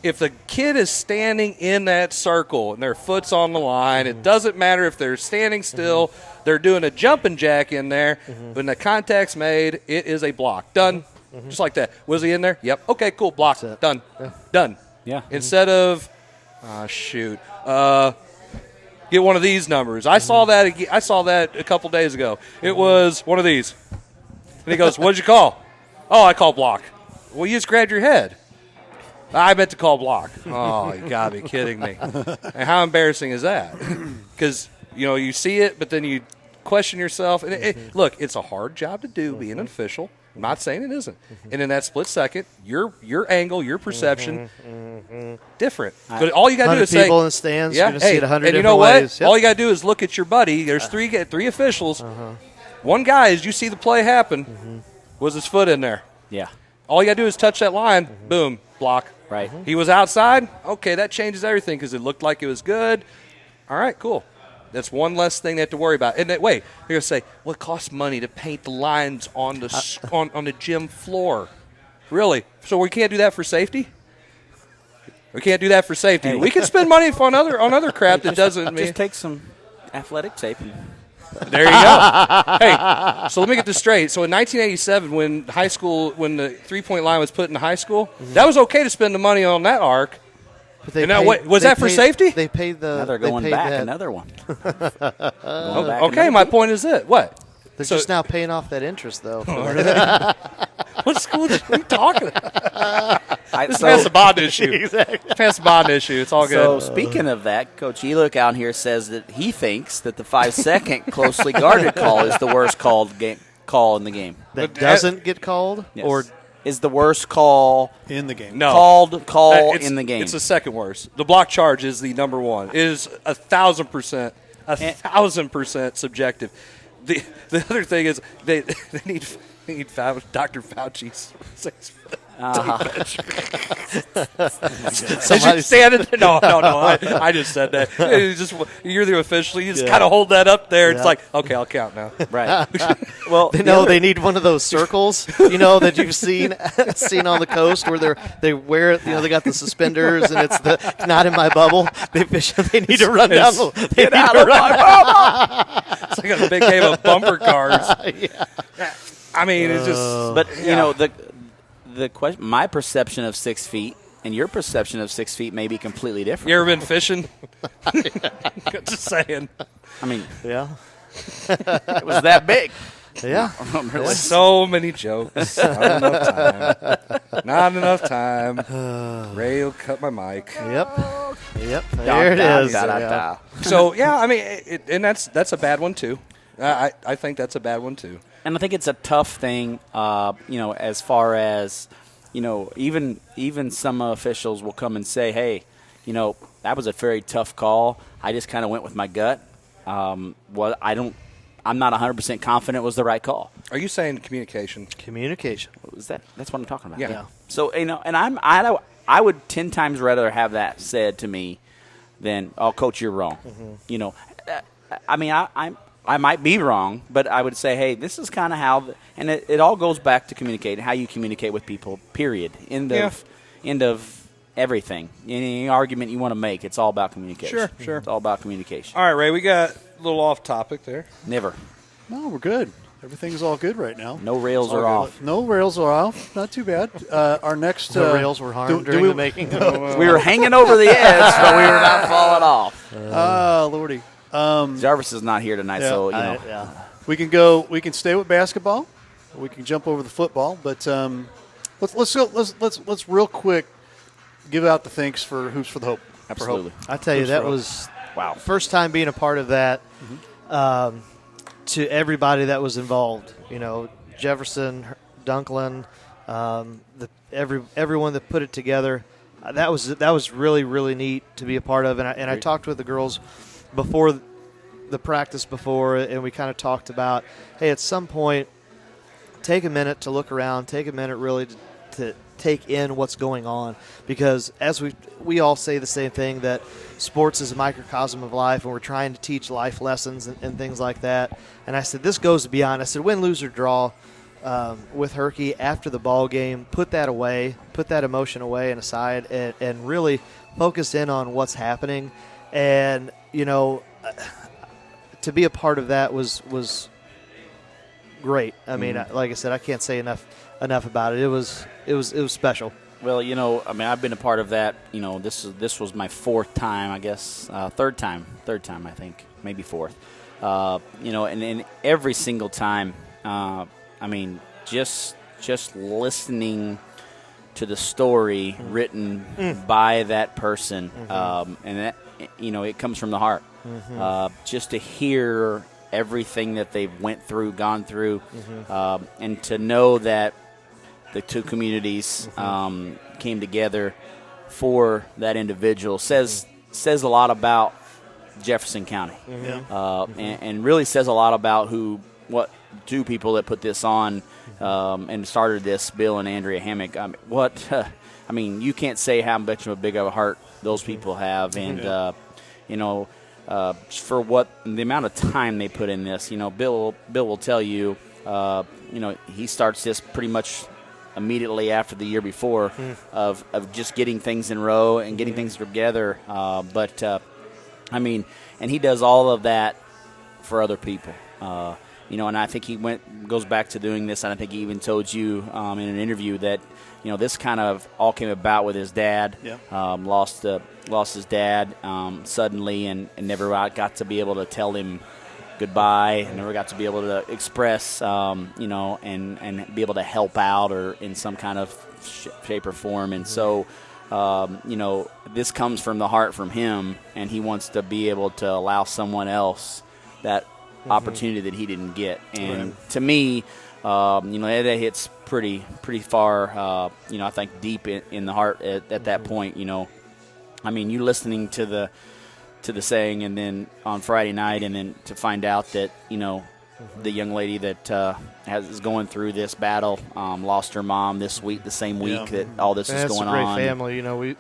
if the kid is standing in that circle and their foot's on the line. It doesn't matter if they're standing still. They're doing a jumping jack in there. When the contact's made, it is a block. Done. Just like that. Was he in there? Yep. Okay, cool. Block. Done. Done. Yeah. Instead of, get one of these numbers. I saw that a couple days ago. It was one of these. And he goes, "What'd you call?" "Oh, I called block." "Well, you just grabbed your head." "I meant to call block." Oh, you gotta be kidding me! And how embarrassing is that? Because you see it, but then you question yourself. And look, it's a hard job to do, being an official. I'm not saying it isn't. And in that split second, your angle, your perception, different. But all you got to do is say, people in the stands, you're going to see it 100 and you different know what? ways. Yep. All you got to do is look at your buddy. There's three officials. One guy, as you see the play happen, was his foot in there. Yeah. All you got to do is touch that line. Boom, block. Right. He was outside. Okay, that changes everything because it looked like it was good. All right, cool. That's one less thing they have to worry about. And they're going to say, well, it costs money to paint the lines on the on the gym floor. Really? So we can't do that for safety? We can't do that for safety. Hey. We can spend money on other crap that doesn't mean. Just take some athletic tape and There you go. Hey, so let me get this straight. So in 1987, when the 3-point line was put in high school, that was okay to spend the money on that arc. But was that for safety? They paid the. now they're going back that. another one. Okay, my point is it. What? They're just now paying off that interest, though. What school are you talking about? This is so- past the bond issue. Past the bond issue. It's all So good. speaking of that, Coach Elook out here says that he thinks that the 5-second closely guarded call is the worst call in the game. That doesn't get called? Yes. Or is the worst call In the game. No. call It's- in the game? It's the second worst. The block charge is the number one. It is 1,000%, 1,000% subjective. The other thing is they need Dr. Fauci's 6 foot. Somebody- Standing there. No. I just said that. You're the official. You just kind of hold that up there. It's Yeah. like, okay, I'll count now. Right. Well, they need one of those circles, that you've seen on the coast where they wear it. They got the suspenders and it's not in my bubble. They need to run down. Get out of my bubble. It's like a big game of bumper cars. I mean, it's just. But the question, my perception of 6 feet and your perception of 6 feet may be completely different. You ever been fishing? Just saying. I mean, Yeah, it was that big. yeah. Really? So many jokes. Not enough time. Ray will cut my mic. Yep. There it is. Yeah. So yeah, I mean, and that's a bad one too. I think that's a bad one too. And I think it's a tough thing, as far as, even some officials will come and say, hey, that was a very tough call. I just kind of went with my gut. I'm not 100% confident it was the right call. Are you saying communication? Communication. That's what I'm talking about. Yeah. So, and I would 10 times rather have that said to me than, oh, coach, you're wrong. I mean, I might be wrong, but I would say, hey, this is kind of how, and it all goes back to communicating, how you communicate with people, period. End of everything. Any argument you want to make, it's all about communication. Sure. It's all about communication. All right, Ray, we got a little off topic there. Never. No, we're good. Everything's all good right now. No rails are off. No rails are off. Not too bad. Our next The rails were harmed during the making. We were hanging over the edge, but we were not falling off. Lordy. Jarvis is not here tonight, so We can go. We can stay with basketball. We can jump over the football, but let's real quick give out the thanks for Hoops for the Hope. Absolutely. I tell you, that was first time being a part of that. To everybody that was involved, Jefferson, Dunklin, everyone that put it together. that was really, really neat to be a part of. And I talked with the girls before the practice and we kind of talked about, hey, at some point, take a minute to look around, take a minute really to take in what's going on, because as we all say the same thing, that sports is a microcosm of life, and we're trying to teach life lessons and things like that. And I said, this goes beyond. I said, win, lose, or draw, with Herky after the ball game, put that away, put that emotion away and aside, and really focus in on what's happening. And to be a part of that was great. I mean, like I said, I can't say enough about it. It was special. Well, I mean, I've been a part of that. This was my fourth time, I guess, third time, I think, maybe fourth. And every single time, I mean, just listening to the story written by that person, and that it comes from the heart. Just to hear everything that they've gone through, and to know that the two communities came together for that individual says a lot about Jefferson County, and really says a lot about what two people that put this on and started this, Bill and Andrea Hammock. I mean, you can't say how much of a big of a heart those people have, and for what the amount of time they put in this. Bill will tell you, he starts this pretty much immediately after the year before of just getting things in row and getting things together. But I mean, and he does all of that for other people. And I think he goes back to doing this, and I think he even told you in an interview that this kind of all came about with his dad. Lost his dad suddenly, and never got to be able to tell him goodbye, and never got to be able to express, and be able to help out or in some kind of shape or form. And so, this comes from the heart from him, and he wants to be able to allow someone else that opportunity that he didn't get. And to me, that hits pretty far, I think deep in the heart at that point. I mean, you listening to the saying, and then on Friday night, and then to find out that the young lady that is going through this battle lost her mom this week, the same week that all this is going on. It's a great family. We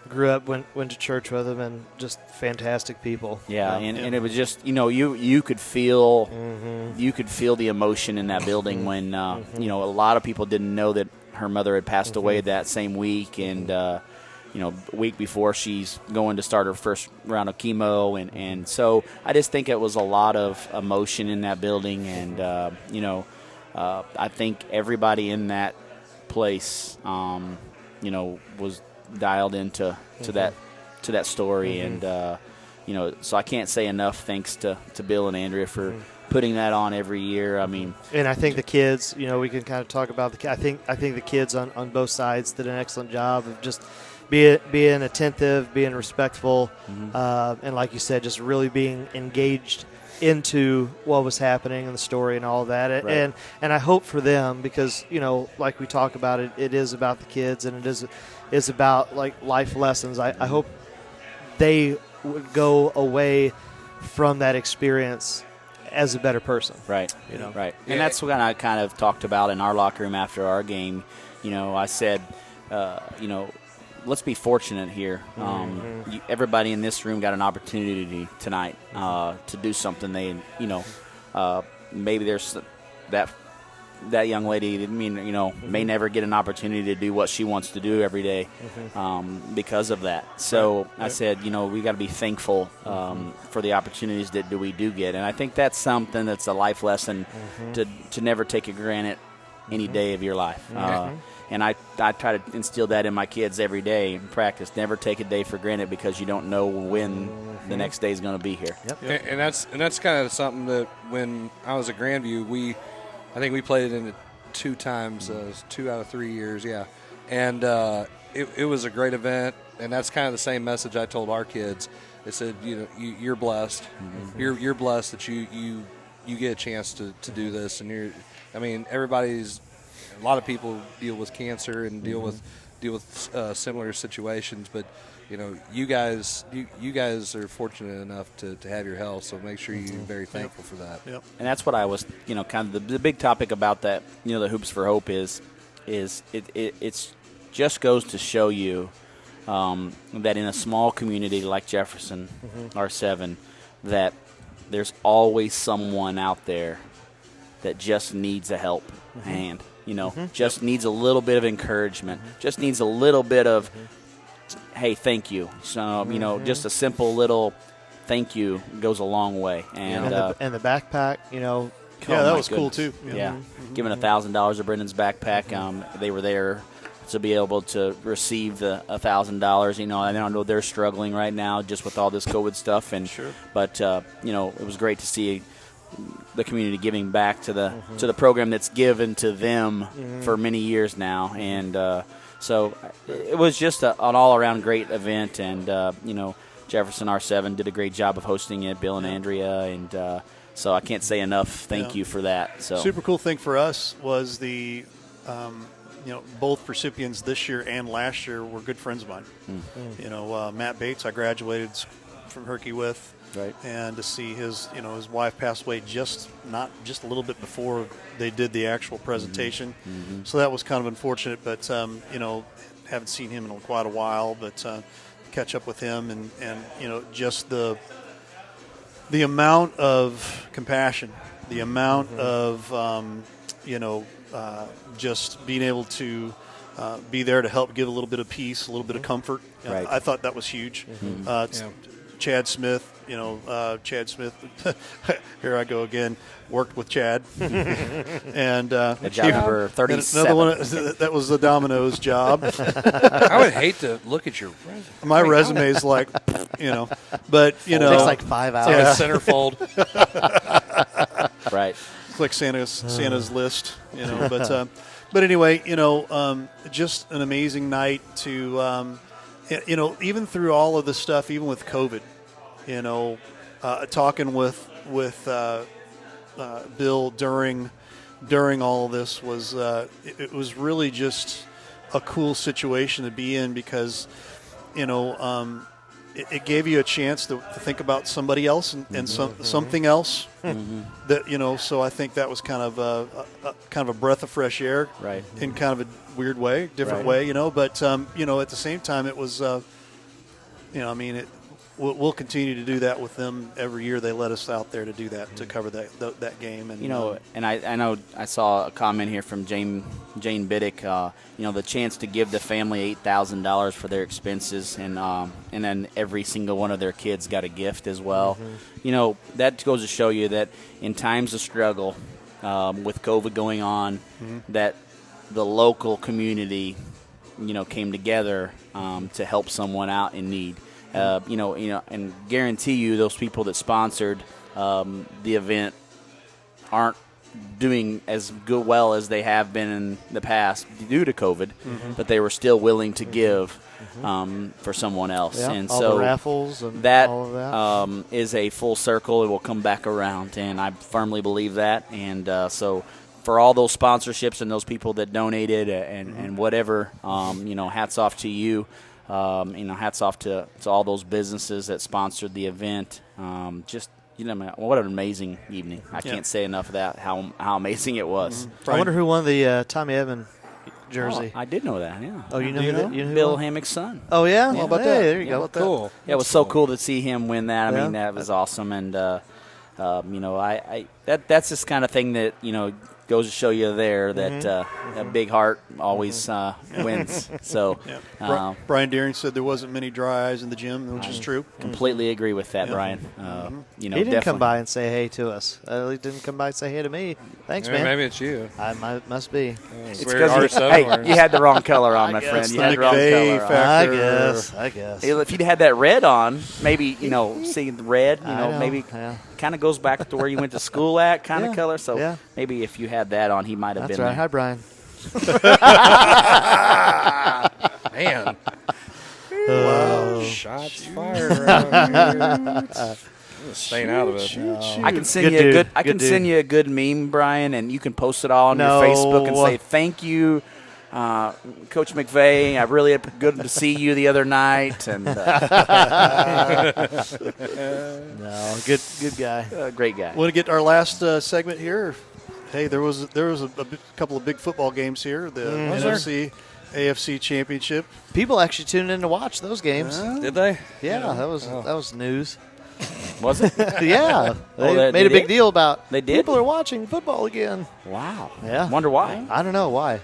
grew up, went to church with them, and just fantastic people. And it was just you could feel the emotion in that building when a lot of people didn't know that her mother had passed away that same week, and a week before she's going to start her first round of chemo, and so I just think it was a lot of emotion in that building, and I think everybody in that place was dialed into that story, and so I can't say enough thanks to Bill and Andrea for putting that on every year. I mean, and I think the kids, we can kind of talk about I think the kids on both sides did an excellent job of just being attentive, being respectful, and like you said, just really being engaged into what was happening and the story and all that. And I hope for them, because like we talk about it is about the kids, and it is about like life lessons. I hope they would go away from that experience as a better person. Right. And that's what I kind of talked about in our locker room after our game. I said, let's be fortunate here. Everybody in this room got an opportunity tonight to do something. They, maybe there's that young lady. May never get an opportunity to do what she wants to do every day because of that. So I said, we got to be thankful for the opportunities that we do get, and I think that's something that's a life lesson to never take it for granted any day of your life. And I try to instill that in my kids every day in practice. Never take a day for granted, because you don't know when the next day is going to be here. And that's kind of something that when I was at Grandview, I think we played it in 2 times, 2 out of 3 years, And it was a great event, and that's kind of the same message I told our kids. I said, you're blessed. You're blessed that you get a chance to do this, and everybody's. A lot of people deal with cancer and deal with deal with similar situations. But you guys are fortunate enough to have your health, so make sure you're very thankful for that. Yep. And that's what I was, kind of the big topic about that, the Hoops for Hope is it's just goes to show you that in a small community like Jefferson, R7, that there's always someone out there that just needs a help hand, just needs a little bit of encouragement, just needs a little bit of, hey, thank you. So, just a simple little thank you goes a long way. And the backpack, that was cool too. Yeah, giving $1,000 of Brendan's backpack. They were there to be able to receive the $1,000. I know they're struggling right now just with all this COVID stuff, but it was great to see the community giving back to the program that's given to them for many years now, and so it was just an all-around great event, and Jefferson R7 did a great job of hosting it, Bill and Andrea, and so I can't say enough thank you for that. So super cool thing for us was the both recipients this year and last year were good friends of mine. Matt Bates, I graduated from Herky with. Right. And to see his wife pass away just a little bit before they did the actual presentation. So that was kind of unfortunate, but, haven't seen him in quite a while, but catch up with him and just the amount of compassion, the amount of, just being able to be there to help give a little bit of peace, a little bit of comfort. Right. I thought that was huge. Chad Smith, here I go again, worked with Chad. And a job number 37. Another one, that was the Domino's job. I would hate to look at your resume. My resume is like, but, it takes like 5 hours. It's like a centerfold. Right. It's like Santa's list, but anyway, just an amazing night to, even through all of this stuff, even with COVID, talking with Bill during all of this was it was really just a cool situation to be in because it gave you a chance to think about somebody else and something else that so I think that was kind of a breath of fresh air, right, in kind of a weird way, different way, but at the same time it was we'll continue to do that with them every year. They let us out there to do that, to cover that game. And and I know I saw a comment here from Jane Biddick. The chance to give the family $8,000 for their expenses, and then every single one of their kids got a gift as well. That goes to show you that in times of struggle, with COVID going on, that the local community, came together to help someone out in need. And guarantee you those people that sponsored the event aren't doing as well as they have been in the past due to COVID, but they were still willing to give for someone else. Yeah, and all so the raffles and that, all of that is a full circle. It will come back around, and I firmly believe that. And so for all those sponsorships and those people that donated and whatever, hats off to you. Hats off to all those businesses that sponsored the event. What an amazing evening. I can't say enough of that, how amazing it was. I wonder who won the Tommy Edman jersey. I did know that, yeah. Oh, you know who Bill won? Hammock's son. Oh, yeah? How about that? There you go. Cool. Yeah, it was so cool to see him win that. I mean, that was awesome. And, that's this kind of thing that, goes to show you there that a big heart always wins. So Brian Deering said there wasn't many dry eyes in the gym, which is true. Completely agree with that, Brian. He didn't come by and say hey to us. He didn't come by and say hey to me. Thanks, man. Maybe it's you. Must be. It's because you had the wrong color on, my friend. You had the wrong color on. I guess. If you'd had that red on, maybe, seeing the red, maybe kind of goes back to where you went to school at kind of color. So maybe if you had that on, he might have been right. Hi, Brian. Man. Wow. Shots fired around here. I'm staying out of it. I can send you a good meme, Brian, and you can post it all on your Facebook and say thank you Coach McVay, I really good to see you the other night. And No, good guy. great guy. Want to get our last segment here? Hey, there was a couple of big football games here. The NFC, AFC Championship. People actually tuned in to watch those games. Did they? Yeah, that was news. Was it? Yeah, they they made a big did? deal about. They did? People are watching football again. Wow. Yeah. Wonder why. I don't know why.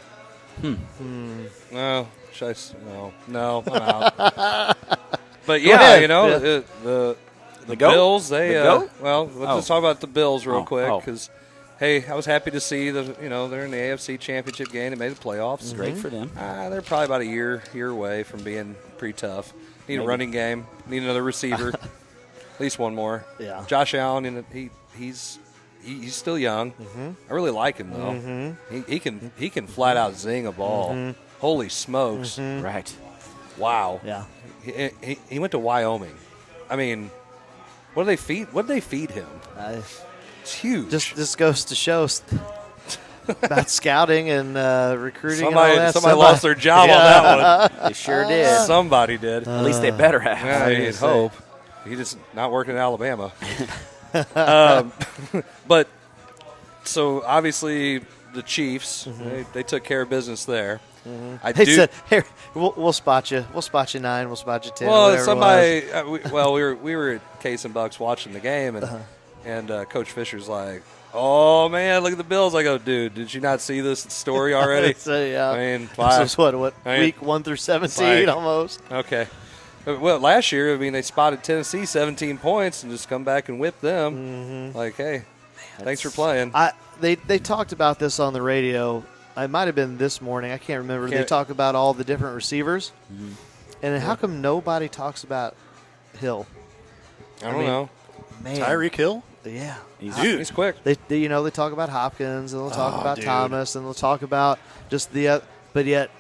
No, should I no, I'm out. But Go ahead. the The goat? Bills. They The goat? well, let's Oh. just talk about the Bills real Oh, quick oh. because. Hey, I was happy to see that they're in the AFC Championship game. They made the playoffs. Great for them. They're probably about a year away from being pretty tough. Need a running game. Need another receiver. At least one more. Yeah. Josh Allen, and he's still young. I really like him though. He can flat out zing a ball. Holy smokes! Right. Wow. Yeah. He went to Wyoming. I mean, what did they feed him? It's huge. Just goes to show about scouting and recruiting. Somebody and all that. lost their job on that one. They sure did. Somebody did. At least they better have. Yeah, you'd hope. He just not working in Alabama. But so obviously the Chiefs, they took care of business there. They said, "Here, we'll spot you. We'll spot you 9. We'll spot you 10." Well, whatever somebody. We were at Case and Bucks watching the game, and Coach Fisher's like, "Oh man, look at the Bills." I go, "Dude, did you not see this story already?" So, yeah. I mean, So it's what I mean, week 1 through 17 like- almost. Okay. Well, last year, they spotted Tennessee 17 points and just come back and whip them. Like, hey, thanks for playing. They talked about this on the radio. It might have been this morning. I can't remember. They talk about all the different receivers. And how come nobody talks about Hill? I don't know. Man, Tyreek Hill? Yeah. He's quick. They they talk about Hopkins and they'll talk about dude. Thomas and they'll talk about just the but yet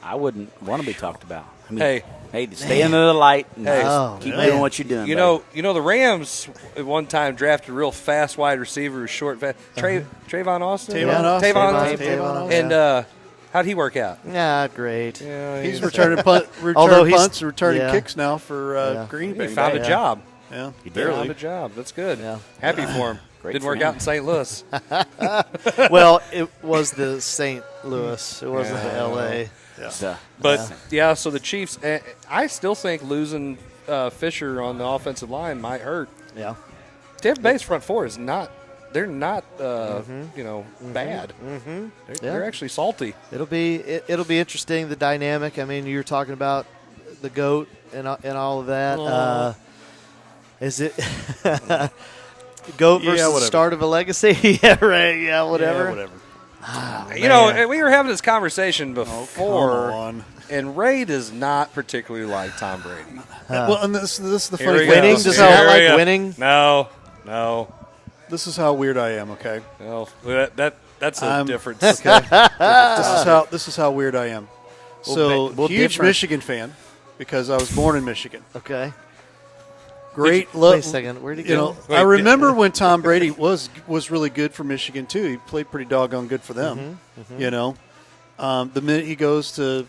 I wouldn't want to be talked about. I mean, Hey, stay under the light and Hey. just keep man. doing what you're doing. you know the Rams at one time drafted a real fast wide receiver who's short, fast. Trayvon Austin? Tavon Austin. Tavon Austin. And how'd he work out? yeah, great. Yeah, He's returning punts, and returning kicks now for Green Bay. He found a job. Yeah, He found a job. That's good. Yeah. Happy for him. Great Didn't for work him. out in St. Louis. Well, it was the St. Louis. It wasn't the L.A. But so the Chiefs. I still think losing Fisher on the offensive line might hurt. Yeah. Tampa Bay's front four is not. They're not. Bad. They're actually salty. It'll be interesting, the dynamic. I mean, you're talking about the GOAT and all of that. Is it GOAT versus the whatever. start of a legacy? Yeah, right. Yeah, whatever. Yeah, whatever. You know, we were having this conversation before, Come on. and Ray does not particularly like Tom Brady. Well, and this is the Here funny we thing. go. Winning? Does he not Here like we go. winning? No. This is how weird I am. Okay. No, that's a difference. This is how weird I am. So we'll huge differ. Michigan fan because I was born in Michigan. Okay. Great Wait look. a second. Where'd he You go? know, I remember when Tom Brady was really good for Michigan too. He played pretty doggone good for them. You know, the minute he goes to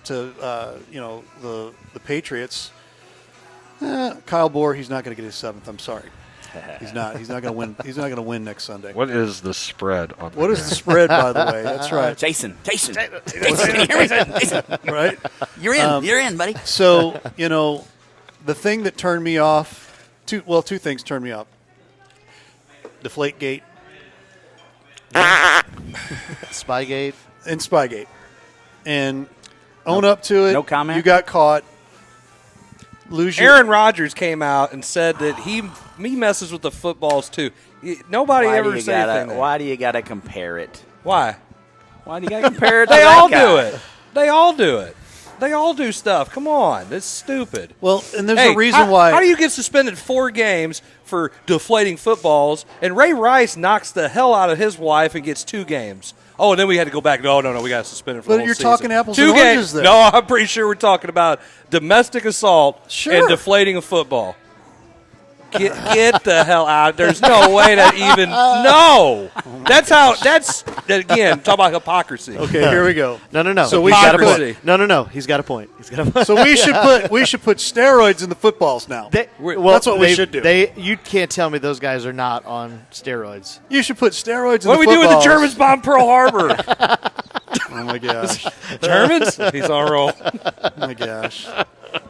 the Patriots, Kyle Bohr, he's not going to get his 7th. I'm sorry, he's not. He's not going to win. He's not going to win next Sunday. What is the spread on What is the spread, by the way? That's right. Jason, can you hear me? Jason, Right. you're in. You're in, buddy. So, the thing that turned me off, two things turned me off. Deflategate Spygate. and Spygate. And own up to it. No comment? You got caught. Lose your Aaron Rodgers came out and said that he messes with the footballs too. Nobody ever said anything. there. Why do you gotta compare it? Why? Why do you gotta compare it? To They that all guy? do it. They all do it. They all do stuff. Come on, it's stupid. Well, and there's Hey, a reason why. How do you get suspended 4 games for deflating footballs? And Ray Rice knocks the hell out of his wife and gets 2 games. Oh, and then we had to go back. No, we got suspended for the But whole you're season. talking apples 2 and games. oranges there. No, I'm pretty sure we're talking about domestic assault Sure. and deflating a football. Get the hell out. There's no way to even no. That's again, talk about hypocrisy. Okay, here we go. No. So we He's got a should point. No. He's got a point. So we should put steroids in the footballs now. That's what we should do. You can't tell me those guys are not on steroids. You should put steroids in What the do we do with the footballs. Germans bomb Pearl Harbor? Oh my gosh. Germans? He's on a roll. Oh my gosh.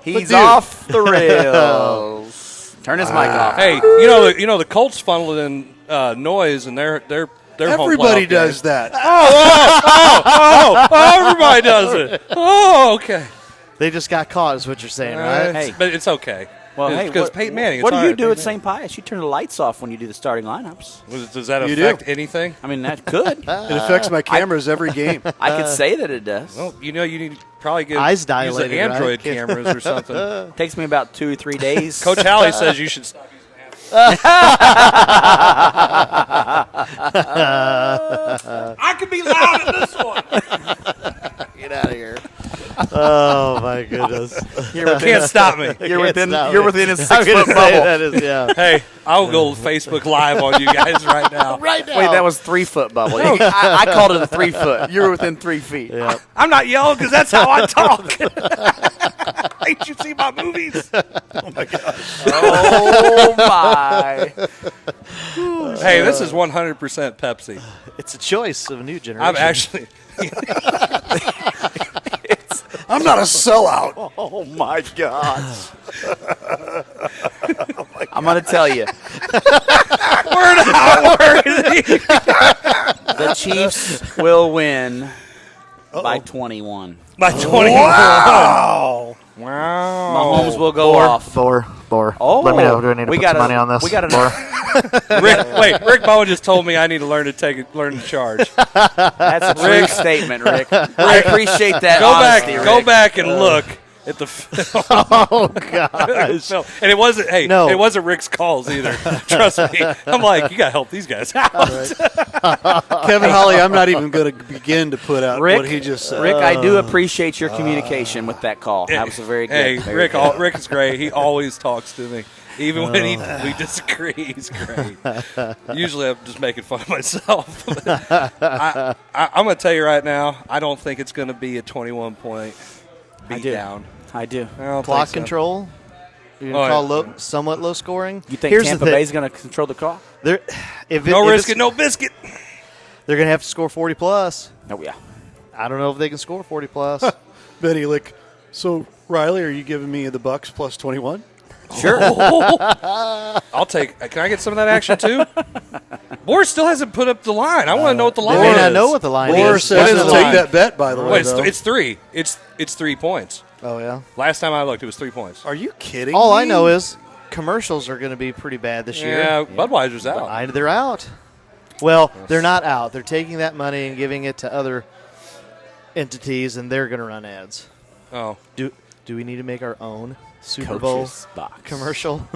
He's dude- off the rails. Turn his mic off. Hey, you know the Colts funneled in noise, and they're home Everybody playoff does game. that. Oh, everybody does it. Oh, okay. They just got caught, is what you're saying, right? Hey. But it's okay. Well, hey, because what- Peyton Manning. What it's do all you right. do at St. Pius? You turn the lights off when you do the starting lineups. Does that You affect do. anything? I mean, that could. It affects my cameras every game. I could say that it does. Well, you need to probably get Eyes use dilated, the Android right? cameras or something. Takes me about 2 or 3 days. Coach Halley says you should stop. I could be loud in this one. Get out of here. Oh, my goodness. You can't stop me. You're within a 6 I'm gonna foot say bubble. that is, yeah. Hey, I'll go Facebook Live on you guys right now. Right now. Wait, that was 3 foot bubble. I called it a 3 foot. You were within 3 feet. Yeah. I'm not yelling because that's how I talk. Ain't you see my movies? Oh my! Hey, this is 100% Pepsi. It's a choice of a new generation. I'm actually. I'm not a sellout. Oh my gosh! I'm gonna tell you, We're not worthy. the Chiefs will win by 21. By 20. Wow. Mahomes will go off. Four. Oh, Let me know. Do I need to we put gotta- some money on this? we gotta Four. Rick Bowen just told me I need to learn to charge. That's a true statement, Rick. I appreciate that. honesty, Go Rick. back and look at the film. Oh, gosh. And it wasn't. Hey, No. it wasn't Rick's calls either. Trust me. I'm like, you got to help these guys out. Kevin Holly, I'm not even going to begin to put out Rick, what he just said. Rick, I do appreciate your communication with that call. That was a very good. Hey, very Rick. good. Rick is great. He always talks to me, even when we disagree. He's great. Usually, I'm just making fun of myself. I'm going to tell you right now. I don't think it's going to be a 21-point beat down. I do. I don't Clock think so. control? You're Oh, going to yeah. call somewhat low scoring? You think Here's Tampa the thing. Bay's going to control the call? If No if risk it's- it, no biscuit. They're going to have to score 40 plus. Oh yeah. I don't know if they can score 40 plus. Benny, like, so Riley, are you giving me the Bucks plus 21? Sure. I'll take. Can I get some of that action too? Boris still hasn't put up the line. I want to know what the They line may is. not know what the line Boris is. says What is he'll the take line? that bet, by the way. Wait, though. it's 3. It's 3 points. Oh, yeah. Last time I looked, it was 3 points. Are you kidding All I me? know is commercials are going to be pretty bad this year. Yeah, Budweiser's out. They're out. Well, they're not out. They're taking that money and giving it to other entities, and they're going to run ads. Oh, Do we need to make our own Super Bowl Coach's box. commercial?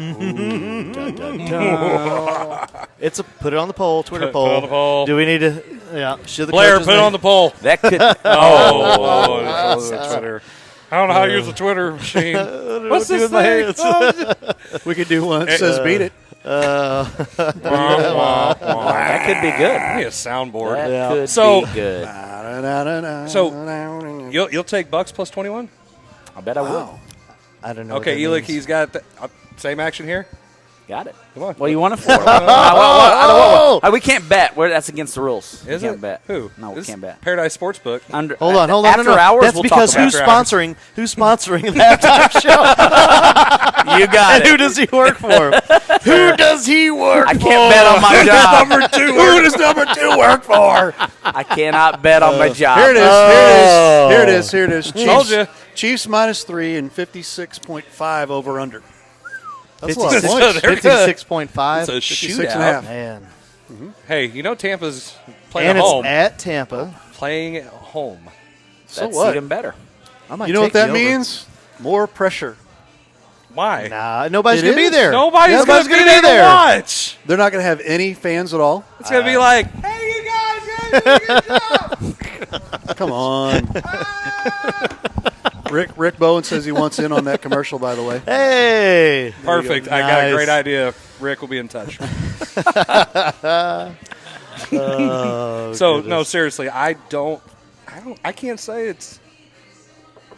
It's a put it on the poll, Twitter Put it poll. on the poll. Do we need to? Yeah, should the Blair, coaches put it make- on the poll. That could. Oh, it's on Twitter. I don't know how to use the Twitter machine. What's do this with my thing? hands. Oh, We could do one that says beat it. wah, wah, wah. That could be good. I need a soundboard. That could So- be good. So you'll take Bucks plus 21? I bet I would. I don't know. Okay, what that Elick, means. he's got the same action here. Got it. Come on. What do you want it for? We can't bet. That's against the rules. Is we can't it? bet. Who? No, we This can't bet. Paradise Sportsbook. Hold on. After no. hours, That's we'll because talk about who's after hours. sponsoring? Who's sponsoring the halftime show? You got And it. who does he work for? Who does he work I for? can't bet on my job. Who does number 2 work for? I cannot bet on my job. Here it is. Here it is. Here it is. Told ya. Chiefs minus 3 and 56.5 over under. That's a lot of 56 points. They're good. 56.5. It's a 56 shootout. and a half. Man. Hey, you know Tampa's playing And at it's home. at Tampa. Playing at home. So That's what? even better. I might You know what take that the over. means? More pressure. Why? Nah, nobody's It going to be is. there. Nobody's going to be gonna there to watch. They're not going to have any fans at all. It's going to be like, hey, you guys, did a good job. Come on. Rick Bowen says he wants in on that commercial, by the way. Hey. Perfect. I got a great idea. Rick will be in touch. So no, seriously, I can't say it's.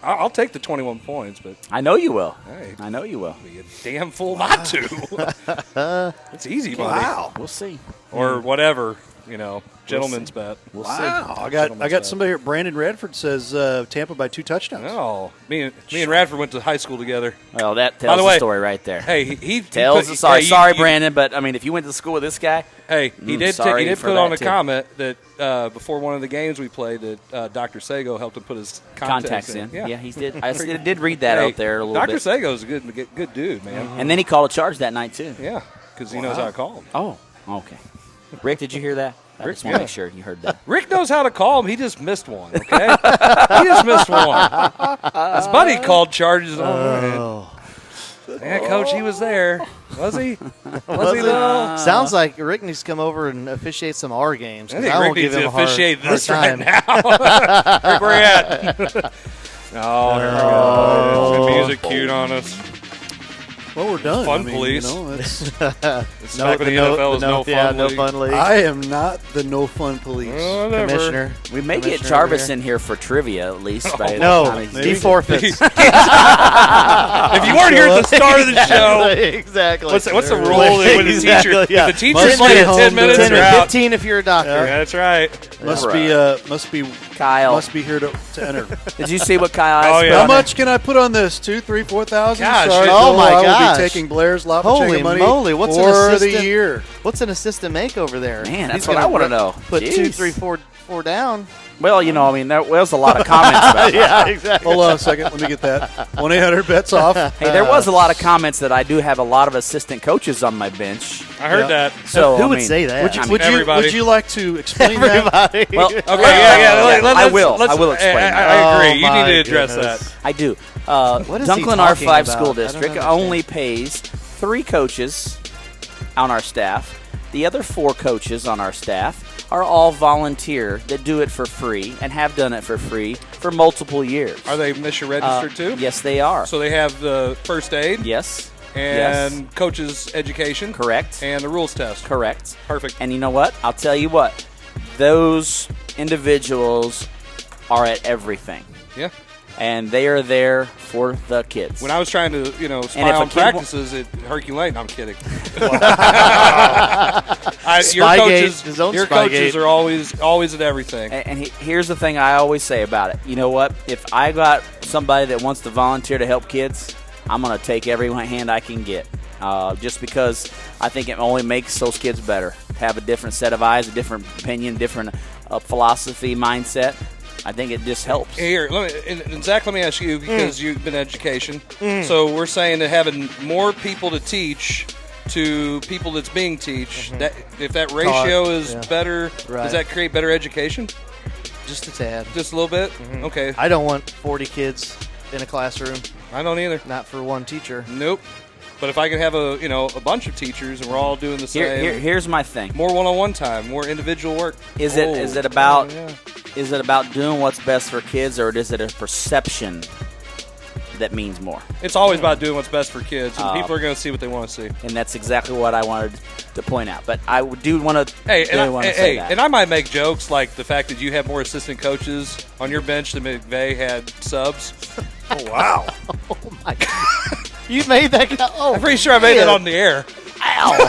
I'll take the 21 points, but I know you will. Hey, I know you will. be a damn fool not to. It's easy money. Wow. We'll see. Or whatever, gentleman's bet. We'll Wow. see. I got somebody here. Brandon Radford says Tampa by 2 touchdowns. No, me and Radford went to high school together. Well, that By tells the the way, story right there. Hey, he tells put- the story. hey, you- Sorry, you- Brandon, but I mean, if you went to school with this guy, Hey, he did sorry for put on that, a too. comment that before one of the games we played that Dr. Sago helped him put his contacts in. Yeah, he did. I did read that Hey, out there a little Dr. bit. Sago's a good dude, man. And then he called a charge that night too. Yeah, because he knows how to call him. Oh, okay. Rick, did you hear that? I Rick, just want to yeah. make sure you heard that. Rick knows how to call him. He just missed one. Okay, he just missed one. His buddy called charges on him. Yeah, Coach, he was there. Was he? Was he though? Sounds like Rick needs to come over and officiate some R games. I 'cause think I Rick won't give needs to him a hard, officiate hard this right time. now. Rick, where you at? Oh, here we go. The music cued on us. Well, we're done. Fun I mean, police. it's, It's back when the NFL was no fun. no league. fun league. I am not the no fun police. Whatever. Commissioner. We may get Commissioner Jarvis over here. in here for trivia at least. by the No, time he's- he forfeits. If you weren't here at the start of the show, exactly. what's the rule when the teacher? Exactly, yeah. If the teacher's Must late be at home 10 minutes, 10 you're or out. 15 if you're a doctor. Yeah, that's right. Must be Kyle. must be here to enter. Did you see what Kyle Oh, asked? yeah. How about? much can I put on this? 2, 3, 4,000? Gosh, Sorry, oh Bill, my I will gosh. be taking Blair's La Holy Pachanga money moly, what's an for the assistant? year. What's an assistant make over there? Man, He's that's what I gonna want to know. Put Jeez. 2, 3, 4 down. Well, I mean, there was a lot of comments about that. Yeah, exactly. Hold on a second. Let me get that. 1-800-BETS off. Hey, there was a lot of comments that I do have a lot of assistant coaches on my bench. I heard that. So Who I would mean, say that? Everybody. Would you like to explain that? Everybody. Well, Okay, yeah. I will explain. I agree. Oh, You need my to address goodness. that. I do. What is he Dunklin talking R5 about? School I don't District understand. only pays 3 coaches on our staff. The other 4 coaches on our staff are all volunteer that do it for free and have done it for free for multiple years. Are they mission registered too? Yes, they are. So they have the first aid Yes. and Yes. coach's education. Correct. And the rules test. Correct. Perfect. And you know what? I'll tell you what. Those individuals are at everything. Yeah. And they are there for the kids. When I was trying to, spy if a on kid practices at Hercules, I'm kidding. Spygate, his own your Spygate. coaches are always at everything. And here's the thing I always say about it. You know what? If I got somebody that wants to volunteer to help kids, I'm going to take every hand I can get. Just because I think it only makes those kids better. Have a different set of eyes, a different opinion, different philosophy, mindset. I think it just helps. Here, and Zach, let me ask you, because you've been in education. So we're saying that having more people to teach to people that's being teach, that if that ratio is better, Right. does that create better education? Just a tad. Just a little bit? Okay. I don't want 40 kids in a classroom, I don't either. not for one teacher. Nope. But if I can have a bunch of teachers and we're all doing the same, Here's my thing. more one-on-one time, more individual work. Is it about doing what's best for kids, or is it a perception that means more? It's always about doing what's best for kids, and people are going to see what they want to see. And that's exactly what I wanted to point out. But I do want to Hey, say that. and I might make jokes like the fact that you have more assistant coaches on your bench than McVay had subs. Oh, wow. Oh, my God. You made that guy. Oh, I'm pretty sure I made that on the air. Wow.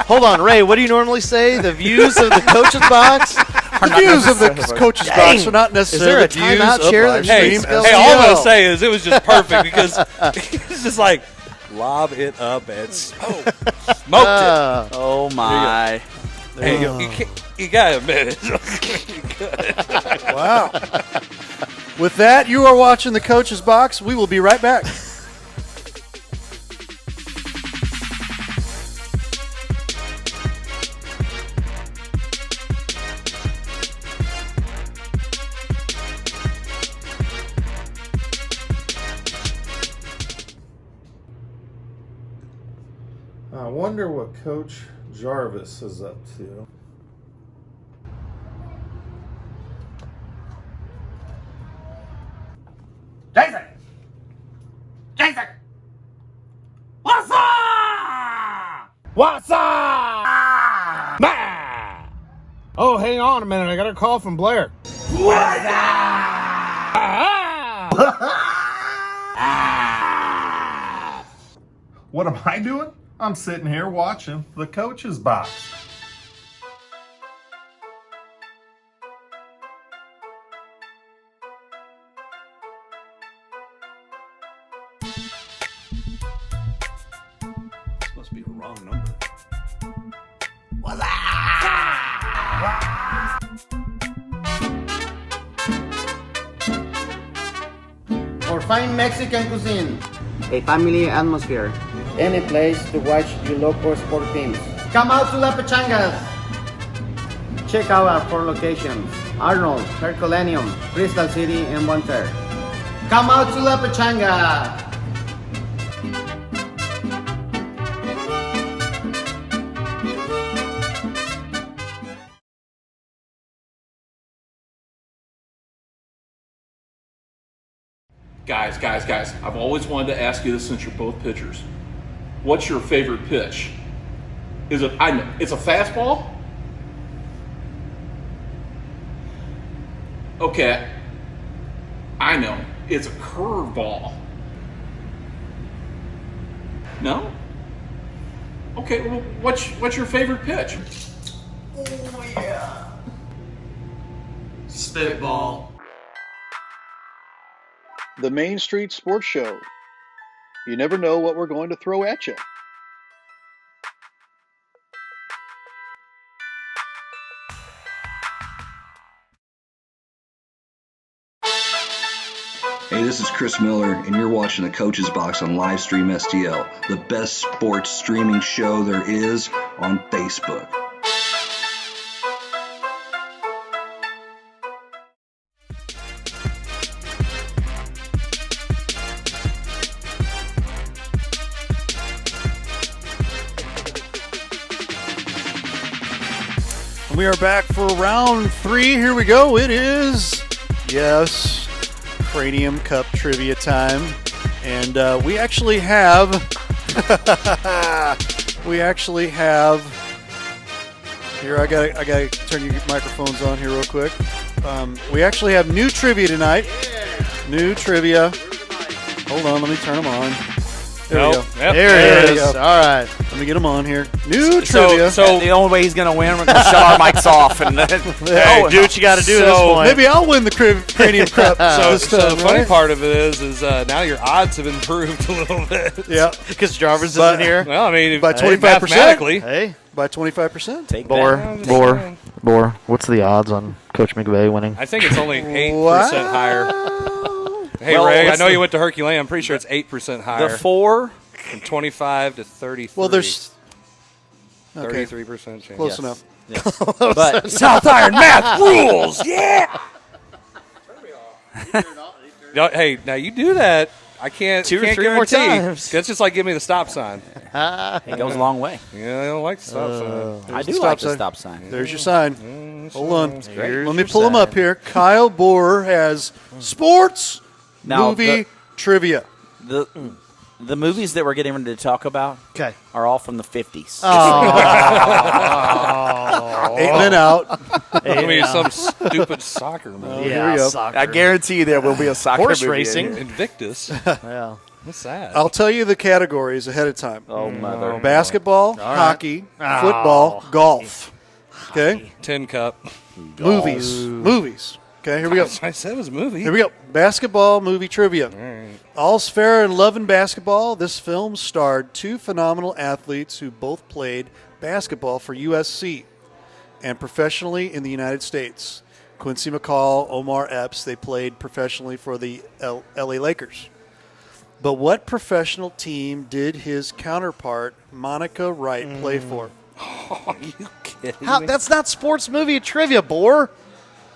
Hold on, Ray. What do you normally say? The views of the coach's box? The views of the coach's box are not necessarily there a the views timeout of chair live that Hey, stream. Stream all I'm going STL. to say is it was just perfect because it's just like lob it up and smoked it. Oh my! Hey, you got to admit it. Wow. With that, you are watching the Coach's Box. We will be right back. I wonder what Coach Jarvis is up to. What's up? Bah! Oh, hang on a minute. I got a call from Blair. What's up? What am I doing? I'm sitting here watching the Coach's Box. Must be a wrong number. For fine Mexican cuisine. A family atmosphere. Any place to watch your local sport teams. Come out to La Pechangas. Check out our 4 locations. Arnold, Herculaneum, Crystal City, and Bonter. Come out to La Pechanga. Guys, I've always wanted to ask you this since you're both pitchers. What's your favorite pitch? Is it, I know, it's a fastball? Okay, I know, it's a curveball. No? Okay, well, what's your favorite pitch? Oh yeah. Spitball. The Main Street Sports Show. You never know what we're going to throw at you. Hey, this is Chris Miller, and you're watching the Coach's Box on Livestream STL, the best sports streaming show there is on Facebook. We are back for round 3. Here we go. It is, yes, Cranium Cup trivia time. And we actually have, here, I gotta turn your microphones on here real quick. We actually have new trivia tonight. New trivia. Hold on, let me turn them on. There we go. Yep, there it is. All right. Let me get them on here. New trivia. So the only way he's going to win, we're going to shut our mics off. And then, hey, do what you got to do at this point. Maybe I'll win the Cranium Cup. So the funny part of it is now your odds have improved a little bit. Yeah. Because Jarvis isn't here. Well, I mean, by 25%. Mathematically. Hey. By 25%. Take Bore. What's the odds on Coach McVay winning? I think it's only 8% higher. Hey, well, Ray, I know you went to Herculaneum. I'm pretty sure it's 8% higher. The 4? From 25 to 33. Well, there's 33% chance. Close enough. Yeah. But South Iron math rules. Yeah. Hey, now you do that. I can't. 2 or can't 3 more guarantee. times. That's just like give me the stop sign. It goes a long way. Yeah, I don't like the stop sign. I do like the stop sign. There's your sign. Hold on. Here's Let me your pull them sign. up here. Kyle Bohr has sports Now, movie trivia. The movies that we're getting ready to talk about are all from the 50s. Oh. 8 Men Out. Let me some stupid soccer movie. Here we go. Soccer. I guarantee you there will be a soccer Horse movie. racing. Invictus. Yeah. What's that? I'll tell you the categories ahead of time. Oh, mother. Basketball, hockey, football, golf. Okay? Tin Cup. Movies. Okay, here we go. I said it was a movie. Here we go. Basketball movie trivia. All's fair in love and basketball. This film starred 2 phenomenal athletes who both played basketball for USC and professionally in the United States. Quincy McCall, Omar Epps, they played professionally for the LA Lakers. But what professional team did his counterpart, Monica Wright, play for? Are you kidding me? That's not sports movie trivia, Bohr.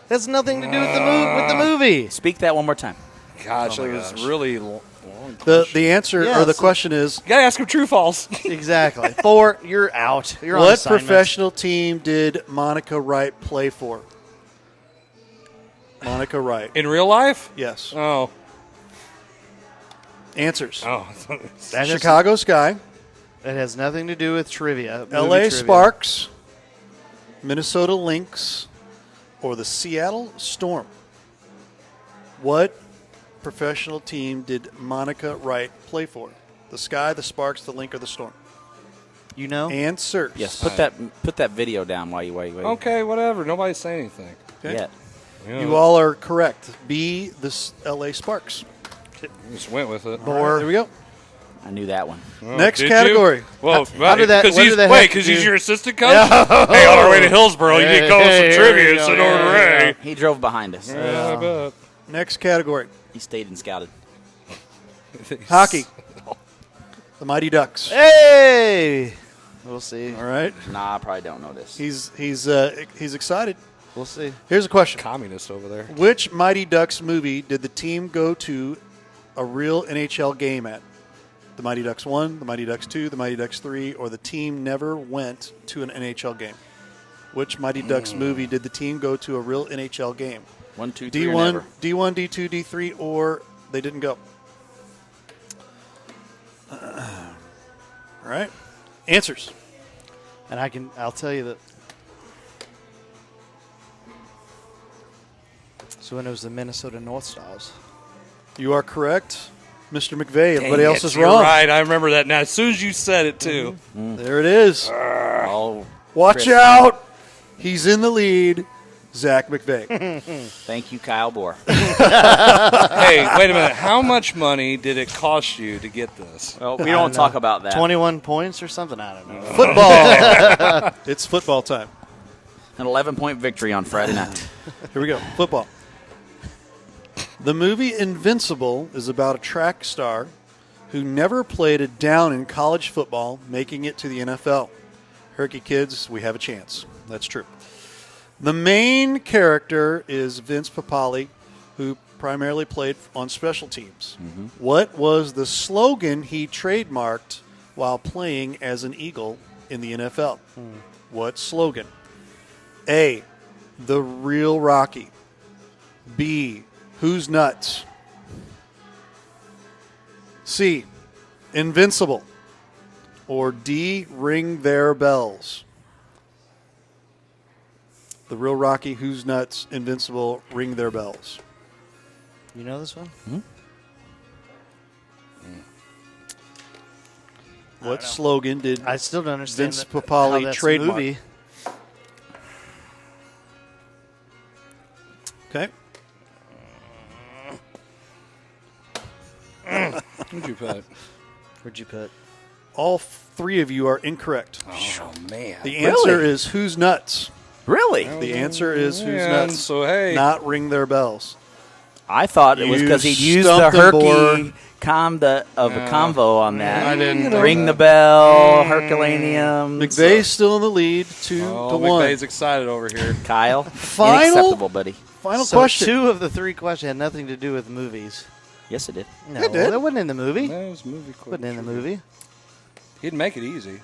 That's nothing to do with the movie. Speak that one more time. Gosh, it was really long. The answer or the question is, you gotta ask him true false. Exactly. Bohr, you're out. You're on what assignment. professional team did Monica Wright play for? Monica Wright. In real life? Yes. Oh. Answers. Oh. Chicago Sky, It has nothing to do with trivia. movie LA trivia. Sparks, Minnesota Lynx, or the Seattle Storm. What professional team did Monica Wright play for? The Sky, the Sparks, the Lynx, or the Storm? You know? Answers. Yes, put that video down while you wait. Okay, whatever. Nobody's saying anything. Okay. Yeah. You all are correct. B, the LA Sparks. Just went with it. All right, there we go. I knew that one. Next did category. You? Well, How did that? Because he's your assistant coach. Hey, on our way to Hillsboro, you get going some trivia and sit over to Ray. He drove behind us. Yeah, I bet. Next category. He stayed and scouted. Hockey. The Mighty Ducks. Hey! We'll see. All right. Nah, I probably don't know this. He's excited. We'll see. Here's a question. Communist over there. Which Mighty Ducks movie did the team go to a real NHL game at? The Mighty Ducks 1, the Mighty Ducks 2, the Mighty Ducks 3, or the team never went to an NHL game? Which Mighty Ducks movie did the team go to a real NHL game? 1, 2, 3, D1, never. D1, D2, D3, or they didn't go? All right. Answers. And I'll tell you that. So when it was the Minnesota North Stars. You are correct, Mr. McVeigh. Everybody Dang else it, is you're wrong. right. I remember that now. As soon as you said it, too. There it is. Oh, Watch Chris. out. He's in the lead. Zach McVeigh. Thank you, Kyle Bohr. Hey, wait a minute. How much money did it cost you to get this? Well, we don't talk about that. 21 points or something? I don't know. Football. It's football time. An 11-point victory on Friday night. Here we go. Football. The movie Invincible is about a track star who never played a down in college football, making it to the NFL. Herky kids, we have a chance. That's true. The main character is Vince Papale, who primarily played on special teams. What was the slogan he trademarked while playing as an Eagle in the NFL? What slogan? A, the real Rocky. B, who's nuts? C, invincible. Or D, ring their bells. The real Rocky, who's nuts, invincible, ring their bells. You know this one? What slogan did I still don't understand Vince how Papale that's a trademark? movie. Okay. What'd you put? Where'd you put? All three of you are incorrect. Oh, man. The answer is who's nuts. Really? The answer is who's Man, nuts. so, hey. Not ring their bells. I thought it was You because he'd used the stumped him, Herky convo on that. I didn't Ring the bell, Herculaneum. McVeigh's still in the lead, 2-1. McVeigh's excited over here. Kyle, Final- unacceptable, buddy. Final So question. 2 of the 3 questions had nothing to do with movies. Yes, it did. No, It did. that wasn't in the movie. That was movie Wasn't in the movie. He'd make it easy.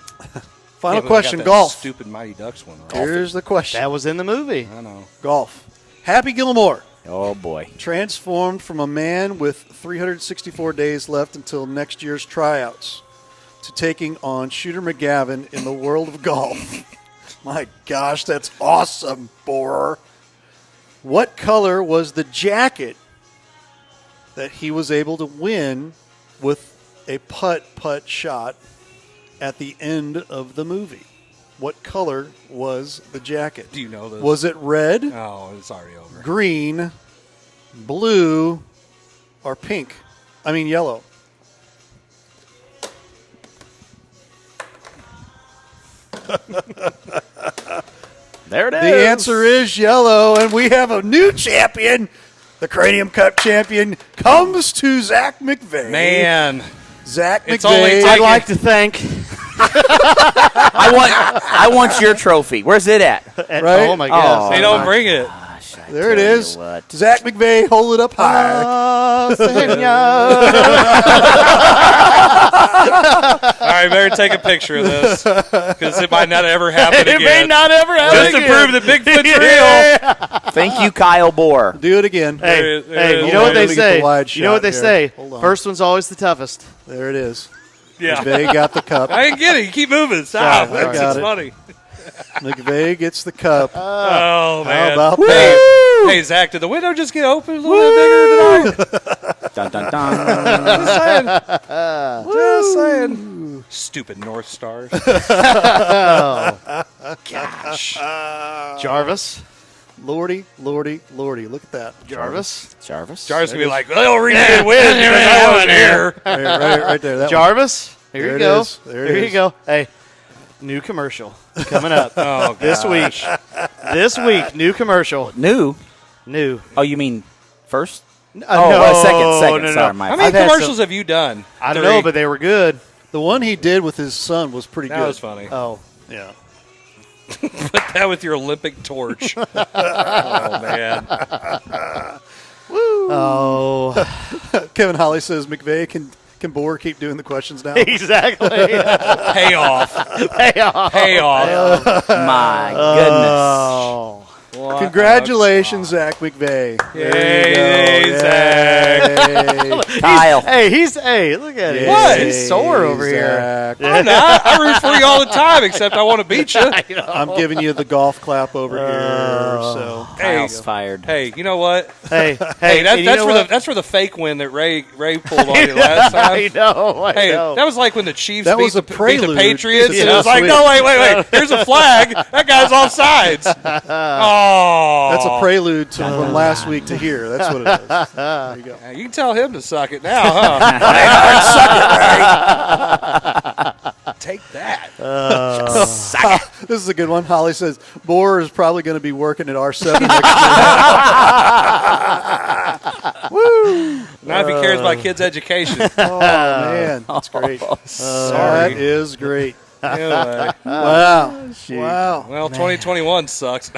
Final Yeah, but I question, got that golf. Stupid Mighty Ducks one. Right? Here's the question. That was in the movie. I know. Golf. Happy Gilmore Oh, boy. transformed from a man with 364 days left until next year's tryouts to taking on Shooter McGavin in the world of golf. My gosh, that's awesome, Borer. What color was the jacket that he was able to win with a putt-putt shot at the end of the movie? What color was the jacket? Do you know this? Was it red, Oh, it's already over. green, blue, or pink? I mean yellow. There it is. The answer is yellow, and we have a new champion. The Cranium Cup champion comes to Zach McVeigh. Man. Zach It's McVeigh. only I'd taken- like to thank. I want your trophy. Where's it at? Right? Oh my gosh! They don't bring it. Gosh, I There it tell you is. what. Zach McVeigh, hold it up high. Oh, senor. All right, better take a picture of this because it might not ever happen again. It may not ever happen Just to again. prove that Bigfoot's real. Thank you, Kyle Bohr. Do it again. There it Hey, is. you know what Let they me get say? the wide You know what shot they here. say? Hold on. First one's always the toughest. There it is. Yeah. McVay got the cup. I didn't get it. You keep moving. Stop. I got It's it. funny. McVay gets the cup. Oh, man. How about hey, that? hey, Zach, did the window just get open a little bit bigger tonight? Dun, dun, dun. Just saying. Just saying. Stupid North Stars. Oh, Gosh. Jarvis. Lordy. Look at that. Jarvis. Jarvis. Jarvis going to be like, they'll read me and win because I wasn't here. Right there. That one. Jarvis. Here There you it go. is. There it Here you is. go. Hey, new commercial coming up. Oh, This week. This week, new commercial. New. New. Oh, you mean first? No, second. no. Sorry, my How many I've had commercials some- have you done? I don't know, but they were good. The one he did with his son was pretty That good. was funny. Oh. Yeah. Put that with your Olympic torch. Oh, man. Oh. Kevin Holly says McVay can Bohr keep doing the questions now? Exactly. Pay off. Pay off. Pay off. My goodness. Oh. What Congratulations, Zach McVay. Yay, Zach. Kyle. Hey, look at him. What? He's sore over here. Zach. I'm not. I root for you all the time, except I want to beat you. I'm giving you the golf clap over here. So Kyle's fired. Hey, you know what? Hey, Hey, and you know what? that's for the fake win that Ray pulled on you last time. I know. Hey, that was like when the Chiefs That beat was the, a beat the prelude Patriots, to and it was like, sweet. no, wait, here's a flag. That guy's offsides. Oh, that's a prelude to from last week to here. That's what it is. There you go. Yeah, you can tell him to suck it now, huh? Take that. This is a good one. Holly says Bohr is probably going to be working at R7 next year. Not if he cares about kids' education. Oh man, that's great. Sorry. That is great. Anyway. Wow. Wow. Well, 2021 sucks.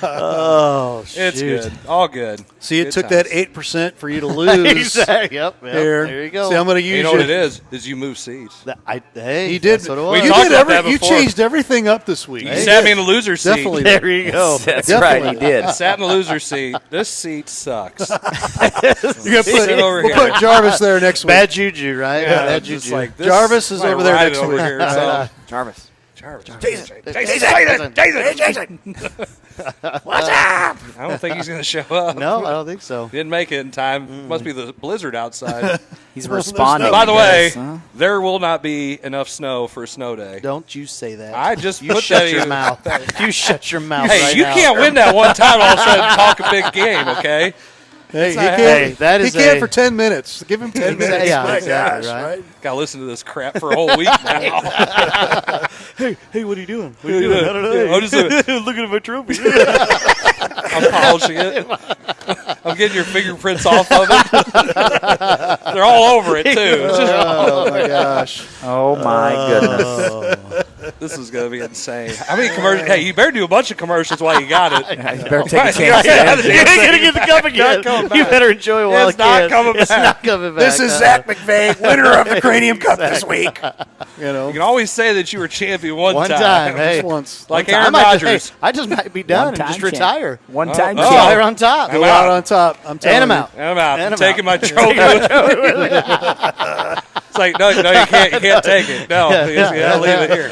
Oh, It's shoot. good. All good. See, it Good took times. that 8% for you to lose. Exactly. Yep. Here. There you go. See, I'm going to use You know what it is you move seats. Hey, He did. That's what it was. We You talked did about that You before. changed everything up this week. You sat me in the loser seat. Definitely. There you go. That's Definitely. right, he did. I sat in the loser seat. This seat sucks. You're gonna Sit over we'll here. put Jarvis there next week. Bad juju, right? Yeah, Bad just juju. like this Jarvis is might over there ride next over week. here, so. Jarvis. Jason. What's up? I don't think he's going to show up. No, I don't think so. Didn't make it in time. Must be the blizzard outside. He's responding. By the way, Yes, huh? there will not be enough snow for snow day. Don't you say that. I just You put shut that your in. mouth. You shut your mouth Hey, right you now. can't win that one time all of a sudden talk a big game, okay? Hey, he not- can't. Hey, that is he can't a- for 10 minutes. Give him 10 minutes. Yeah, My exactly, gosh, right? Got to listen to this crap for a whole week now. Hey, what are you doing? What are you doing? I don't know. I'm just looking at my trophy. I'm polishing it. I'm getting your fingerprints off of it. They're all over it, too. It's just, Oh, my gosh. Oh, my goodness. this is going to be insane. How many commercials? Hey, you better do a bunch of commercials while you got it. You better take a Right, chance. yeah, You ain't gonna get the cup again. coming You back. better enjoy it while It's it not can. coming It's back. not coming back. This is Zach McVay, winner of the Cranium Cup this week. You know, You can always say that you were champion one time. Hey, just once. Like One time. Aaron I might- Rodgers. hey, I just might be done and One-time just champ. retire. One-time Oh. champ. Retire on top. I'm Go out. out on top. I'm telling And I'm you. out. I'm out. And I'm I'm taking out. my trophy. It's like, no, you can't take it. No, you gotta leave it here.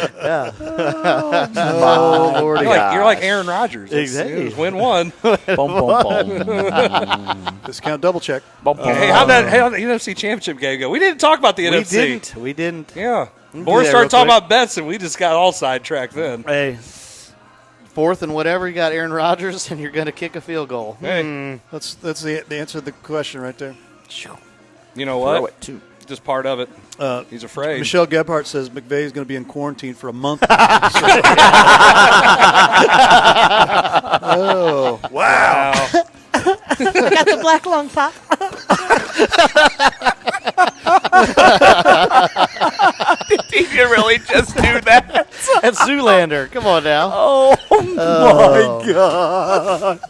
Oh, Lordy. You're like Aaron Rodgers. Exactly. Just win one. Boom, boom, boom. Discount double check. Hey, how'd the NFC Championship game go? We didn't talk about the NFC. We didn't. Yeah. do Boris that started real talking quick. about bets, and we just got all sidetracked then. Hey, fourth and whatever, you got Aaron Rodgers, and you're going to kick a field goal. Hey, That's the answer to the question right there. you know Throw what? it, too. Just part of it. He's afraid. Michelle Gebhardt says McVay is going to be in quarantine for a month. Oh, Wow. Got the black lung pop. Did you really just do that? That's Zoolander. Come on now. Oh, my God.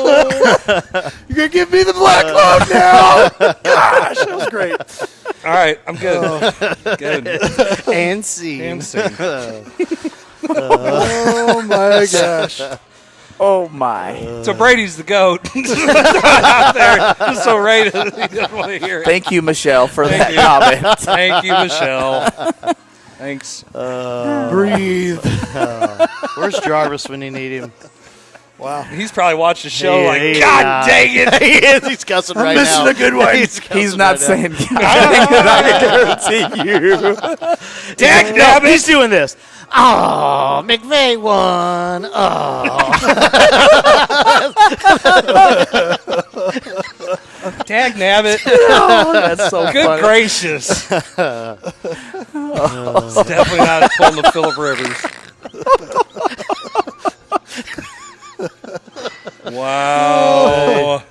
You're going to give me the black lung now? Gosh, that was great. All right, I'm good. Good. And scene. And scene. Oh, my gosh. Oh, my. So Brady's the GOAT. Out there, just so Ray he doesn't want to hear it. Thank you, Michelle, for Thank that you. comment. Thank you, Michelle. Thanks. Breathe. Where's Jarvis when you need him? Wow. He's probably watched the show God dang it. He is. He's cussing right now. missing a good one. He's not saying God dang it, I guarantee you. No, he's doing this. Oh, McVay won. Oh. Dag nabbit. That's so Good funny. gracious. It's definitely not pulling the Phillip Rivers. Wow.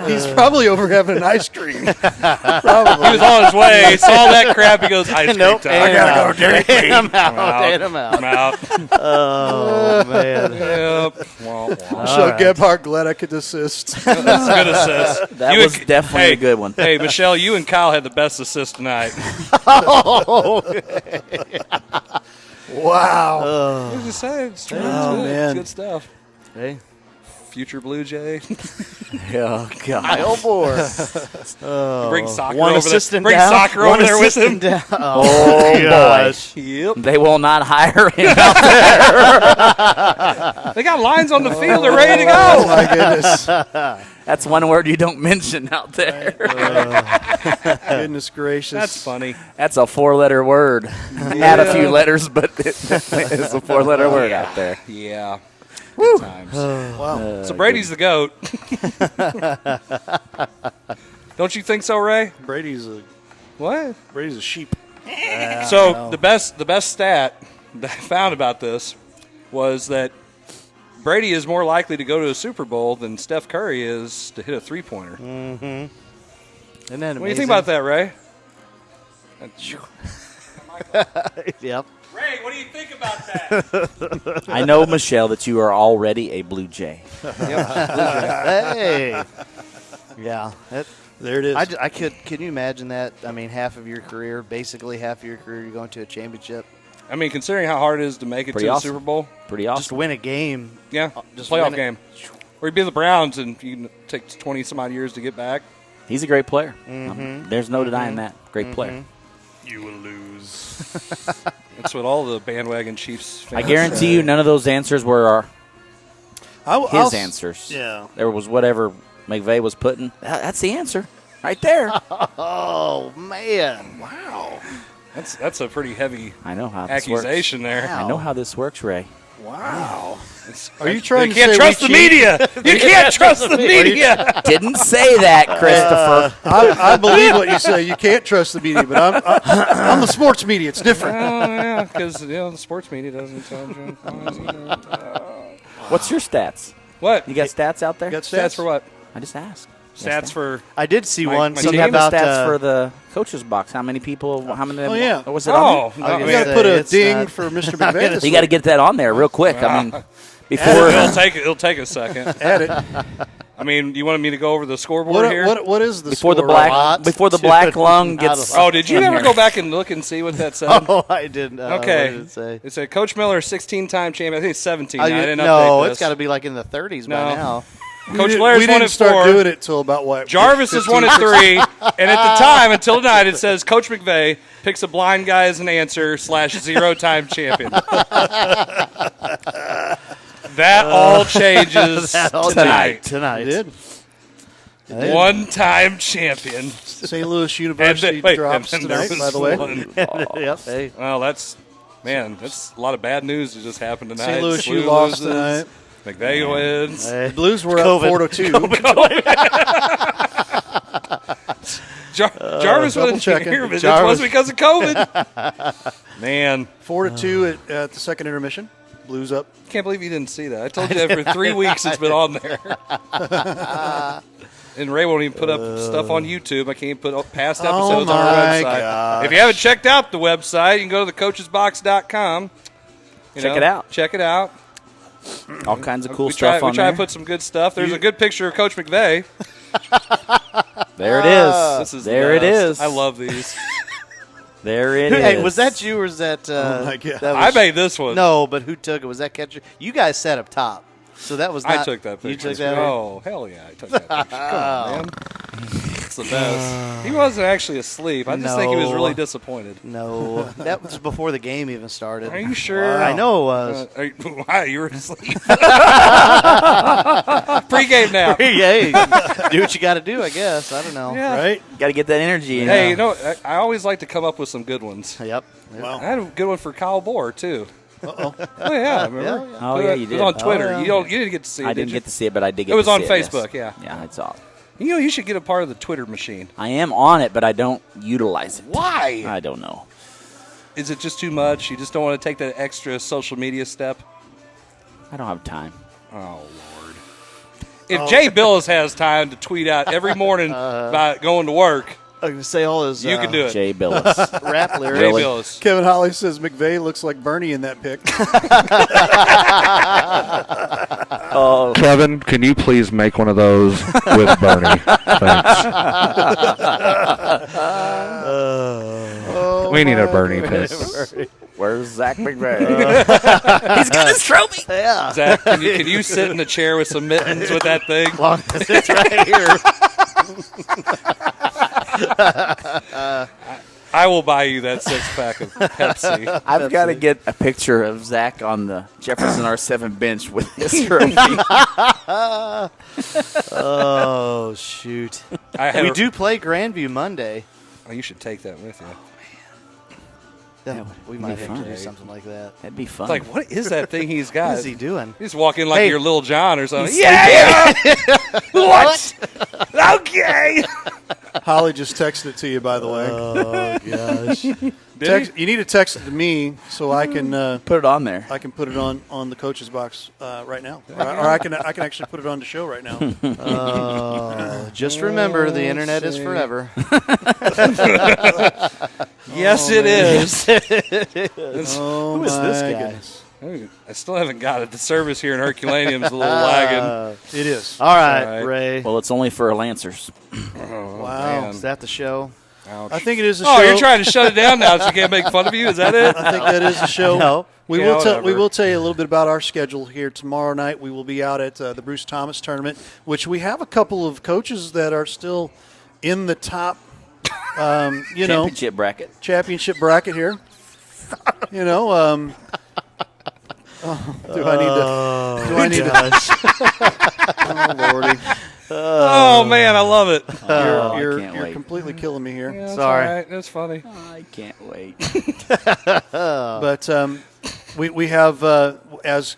He's probably over having an ice cream. He was on his way, saw that crap, he goes, ice cream Nope, time. and I gotta go out. drink. And I'm out. I'm out. Oh, man. Yep. Wah, wah. Michelle Gebhardt, glad I could assist. That's a good assist. That You was and- definitely a good one. Hey, Michelle, you and Kyle had the best assist tonight. Wow. I was just saying, it's good. Oh, It's man. good stuff. Hey. Future Blue Jay. Oh, God. Kyle Moore. Bring soccer One over assistant there. Bring down. soccer One over there with him. assistant down. Oh, boy. gosh. Yep. They will not hire him out there. They got lines on the field. They're ready to Oh, go. my goodness. That's one word you don't mention out there. Goodness gracious. That's funny. That's a 4-letter word. Add a few letters, but it's a 4-letter word out there. Yeah. Good times. Wow. So Brady's the GOAT. Don't you think so, Ray? Brady's a sheep. So the best stat that I found about this was that Brady is more likely to go to a Super Bowl than Steph Curry is to hit a three-pointer. Mm-hmm. Isn't that amazing? What do you think about that, Ray? Yep. Ray, what do you think about that? I know, Michelle, that you are already a Blue Jay. Hey. Yeah. There it is. Can you imagine that? I mean, basically half of your career, you're going to a championship. I mean, considering how hard it is to make it Pretty to awesome. the Super Bowl. Pretty awesome. Just win a game. Yeah, Just playoff win it. game. Or you'd be the Browns and you take 20-some-odd years to get back. He's a great player. Mm-hmm. There's no denying that. Great player. You will lose. That's what all the bandwagon Chiefs fans I guarantee you none of those answers were his answers. Yeah. There was whatever McVay was putting. That's the answer right there. Oh, man. Wow. That's a pretty heavy I know how this accusation works. there. I know how this works, Ray. Wow. Are you trying You to can't say trust we the cheat? media. You can't trust the media. Didn't say that, Christopher. I believe what you say. You can't trust the media, but I'm the sports media. It's different. Oh, yeah, because the sports media doesn't tell you. What's your stats? What? You got stats out there? Got Stats for what? I just asked. Stats for... I did see My- one. my Do Something you have the about stats for the coaches box? How many people? How many? Oh, yeah. Was it on there? Oh, We no, got to put a it's ding not- for Mr. McVay. You got to get that on there real quick. I mean, before it'll take a second. Add it. I mean, you wanted me to go over the scoreboard here? What is the before the score? black lung gets. Oh, did you in ever here. go back and look and see what that said? Oh, I didn't. Okay. What did it say? It said Coach Miller, 16-time champion. I think it's 17. Oh, I didn't no, update this. it's got to be like in the 30s No. by now. Coach we Blair's didn't 1 and start 4. doing it till about what? Jarvis is 1 and 3, and at the time, until tonight, it says Coach McVay picks a blind guy as an answer / 0-time champion. That all changes tonight. Tonight. It did. 1-time champion. St. Louis University drops and there tonight, was by the way. one. Yep. Hey. Well, that's a lot of bad news that just happened tonight. St. Louis, SLU you lost loses. tonight. McVay wins. The Blues were COVID. up 4-2. Jarvis double wasn't checking. here, but it Jarvis. was because of COVID. Man, 4-2 at the second intermission. Blues up. can't believe you didn't see that. I told you that for 3 weeks it's been on there. And Ray won't even put up stuff on YouTube. I can't put up past episodes on our my website. gosh. If you haven't checked out the website, you can go to thecoachesbox.com. Check it out. Check it out. All kinds of cool we stuff try, on we try there. to put some good stuff. There's a good picture of Coach McVay. There it is. This is the There it best. is. I love these. There it is. Hey, was that you or was that? Oh, my God. that I was- made this one. No, but who took it? Was that catcher? You guys sat up top. So that was I not, took that picture. You took that? Oh, hell yeah, I took that picture. Come on, man. It's the best. He wasn't actually asleep. I just think he was really disappointed. No, that was before the game even started. Are you sure? I know it was. Why? You were asleep. Pre-game nap. Hey, do what you got to do, I guess. I don't know. Yeah. Right? Got to get that energy in. Hey, you know, I always like to come up with some good ones. Yep. Wow. I had a good one for Kyle Bohr, too. Uh-oh. Oh, yeah, remember? Yeah. Oh, yeah, you It did. was on Twitter. Oh, yeah. You didn't get to see it, I didn't did get to see it, but I did get It was to on see Facebook, yes. yeah. Yeah, I saw it. You know, you should get a part of the Twitter machine. I am on it, but I don't utilize it. Why? I don't know. Is it just too much? You just don't want to take that extra social media step? I don't have time. Oh, Lord. If Jay Billis has time to tweet out every morning about going to work, I can say all his you can do it. Jay Billis. rap lyrics. Jay Billis. Kevin Holly says McVay looks like Bernie in that pic. Oh, Kevin, can you please make one of those with Bernie? Thanks. We need a Bernie pic. where's Zach McVay? He's got his trophy. Yeah. Zach, can you sit in the chair with some mittens with that thing? Long as it's right here. I will buy you that 6-pack of Pepsi. I've got to get a picture of Zach on the Jefferson R7 bench with his trophy. Oh, shoot. We do play Grandview Monday. Oh, you should take that with you. Yeah, we might have to do fun. something like that. That'd be fun. It's like, what is that thing he's got? What is he doing? He's walking like Hey. you're Little John or something. He's Yeah! What? Okay. Holly just texted it to you, by the way. Oh, gosh. You need to text it to me so I can put it on there. I can put it on the coach's box right now, or I can actually put it on the show right now. Just remember, the internet is forever. Yes, it is. Oh, Who is this my guy? goodness. I still haven't got it. The service here in Herculaneum's a little lagging. It is. All right, All right. Ray. Well, it's only for Lancers. Oh, Wow. man. Is that the show? Ouch. I think it is a Oh, show. you're trying to shut it down now so you can't make fun of you? Is that it? I think that is a show. No. We Yeah, will tell whatever. you a little bit about our schedule here tomorrow night. We will be out at the Bruce Thomas tournament, which we have a couple of coaches that are still in the top, Championship bracket. championship bracket here. Do I need to? Do I need to? Oh, Lordy. Oh, man, I love it. I You're can't wait. completely killing me here. Yeah, that's Sorry. all right. That's funny. I can't wait. But we have as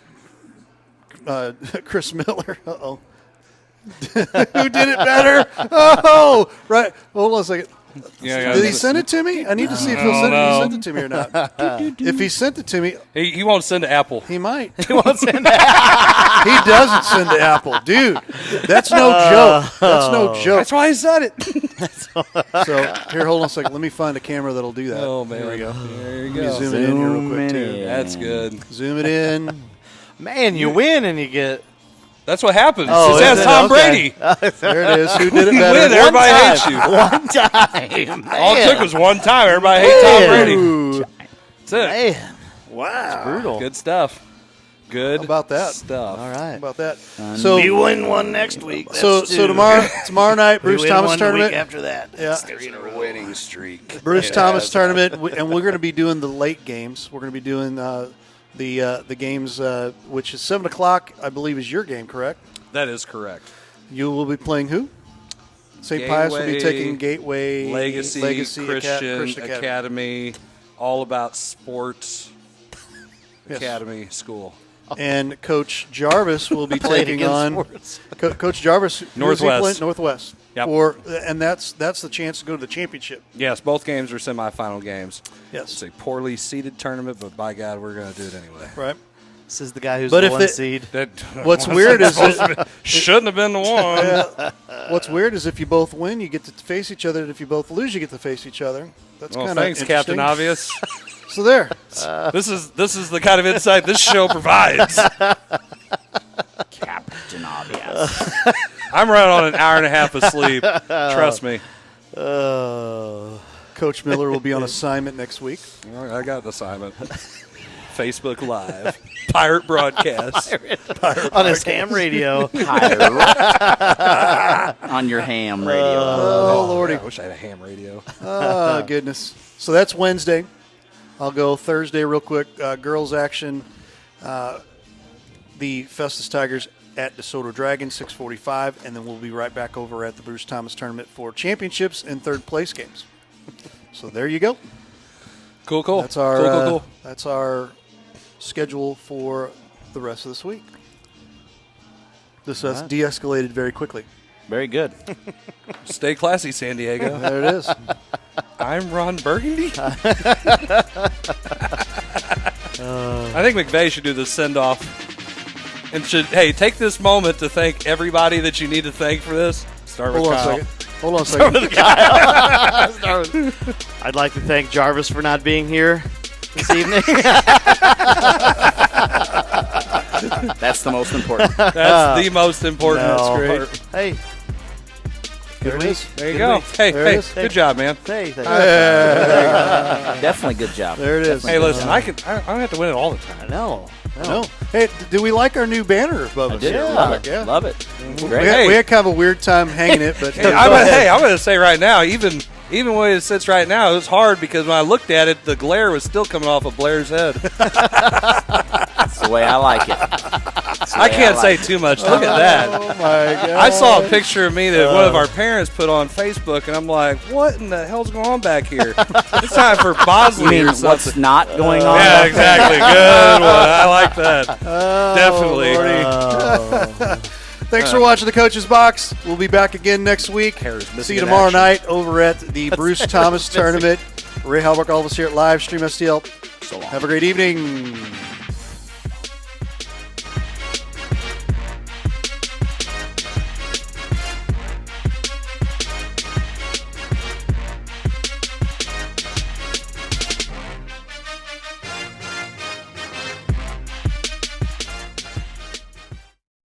Chris Miller. Uh-oh. Who did it better? Oh, right. Hold on a second. Yeah, Did he send it to me? I need to see if he sent it to me or not. If he sent it to me, He won't send to Apple. he might. He won't send that. He doesn't send to Apple. Dude, that's no joke. That's no joke. That's why I said it. So, here, hold on a second. Let me find a camera that'll do that. Oh, man. Here we go. There you Let me go. zoom it in here real quick, Zoom it too. in. That's good. Zoom it in. Man, you win and you get. That's what happens. Oh, Just is ask it? Tom Okay. Brady. There it is. Who did it You better? win. Everybody hates you. One time. All it took was one time. Everybody hates Tom Brady. Ooh. That's it. Man, Wow. brutal. Good stuff. Good How about that? stuff. All How right. about that? So, win one next week. so tomorrow night, Bruce Thomas tournament. after that. Yeah. A winning streak. Bruce Thomas tournament, and we're going to be doing the late games. We're going to be doing the games, which is 7 o'clock. I believe is your game, correct? That is correct. You will be playing who? St. Pius will be Gateway, taking Gateway, Legacy Christian Academy. Academy, all about sports Yes. academy school. And Coach Jarvis will be Playing taking against on sports. Coach Jarvis. who is he Northwest. playing? Northwest. Yep. And that's the chance to go to the championship. Yes, both games are semifinal games. Yes. It's a poorly seeded tournament, but by God, we're going to do it anyway. Right. This is the guy who's But the if one it- seed. What's weird is that, Shouldn't have been the one. what's weird is if you both win, you get to face each other, and if you both lose, you get to face each other. That's Well, kind of thanks, Captain Obvious. So there. This is the kind of insight this show provides. Captain Obvious. I'm running on an hour and a half of sleep. Trust me. Coach Miller will be on assignment next week. I got an assignment. Facebook Live. Pirate broadcast. On his ham radio. On your ham radio. Oh, Lordy. I wish I had a ham radio. Oh, goodness. So that's Wednesday. I'll go Thursday real quick. Girls action. The Festus Tigers at DeSoto Dragons, 6:45, and then we'll be right back over at the Bruce Thomas Tournament for championships and third place games. So there you go. Cool. That's our Cool. That's our schedule for the rest of this week. This has de-escalated very quickly. Very good. Stay classy, San Diego. There it is. I'm Ron Burgundy. I think McVay should do the send-off. And take this moment to thank everybody that you need to thank for this. Start with Kyle. Hold on a second. I'd like to thank Jarvis for not being here this evening. That's the most important. That's the most important. No. That's great. Hey. There it is. There you go. Hey, good job, man. Hey, Definitely good job. There it is. Hey, listen, I don't have to win it all the time. No. No. Hey, do we like our new banner above us? Yeah, love it. We had kind of a weird time hanging it, but I'm going to say right now, even when it sits right now, it was hard because when I looked at it, the glare was still coming off of Blair's head. That's the way I like it. I can't say too much. Look at that. Oh, my God. I saw a picture of me that one of our parents put on Facebook, and I'm like, what in the hell's going on back here? It's time for Bosley You mean or something. what's not going on? Yeah, exactly. Good one. I like that. Definitely. Thanks for watching the Coach's Box. We'll be back again next week. See you tomorrow night over at the Bruce Thomas Tournament. Ray Halbrook, all of us here at Live Stream STL. So long. Have a great evening.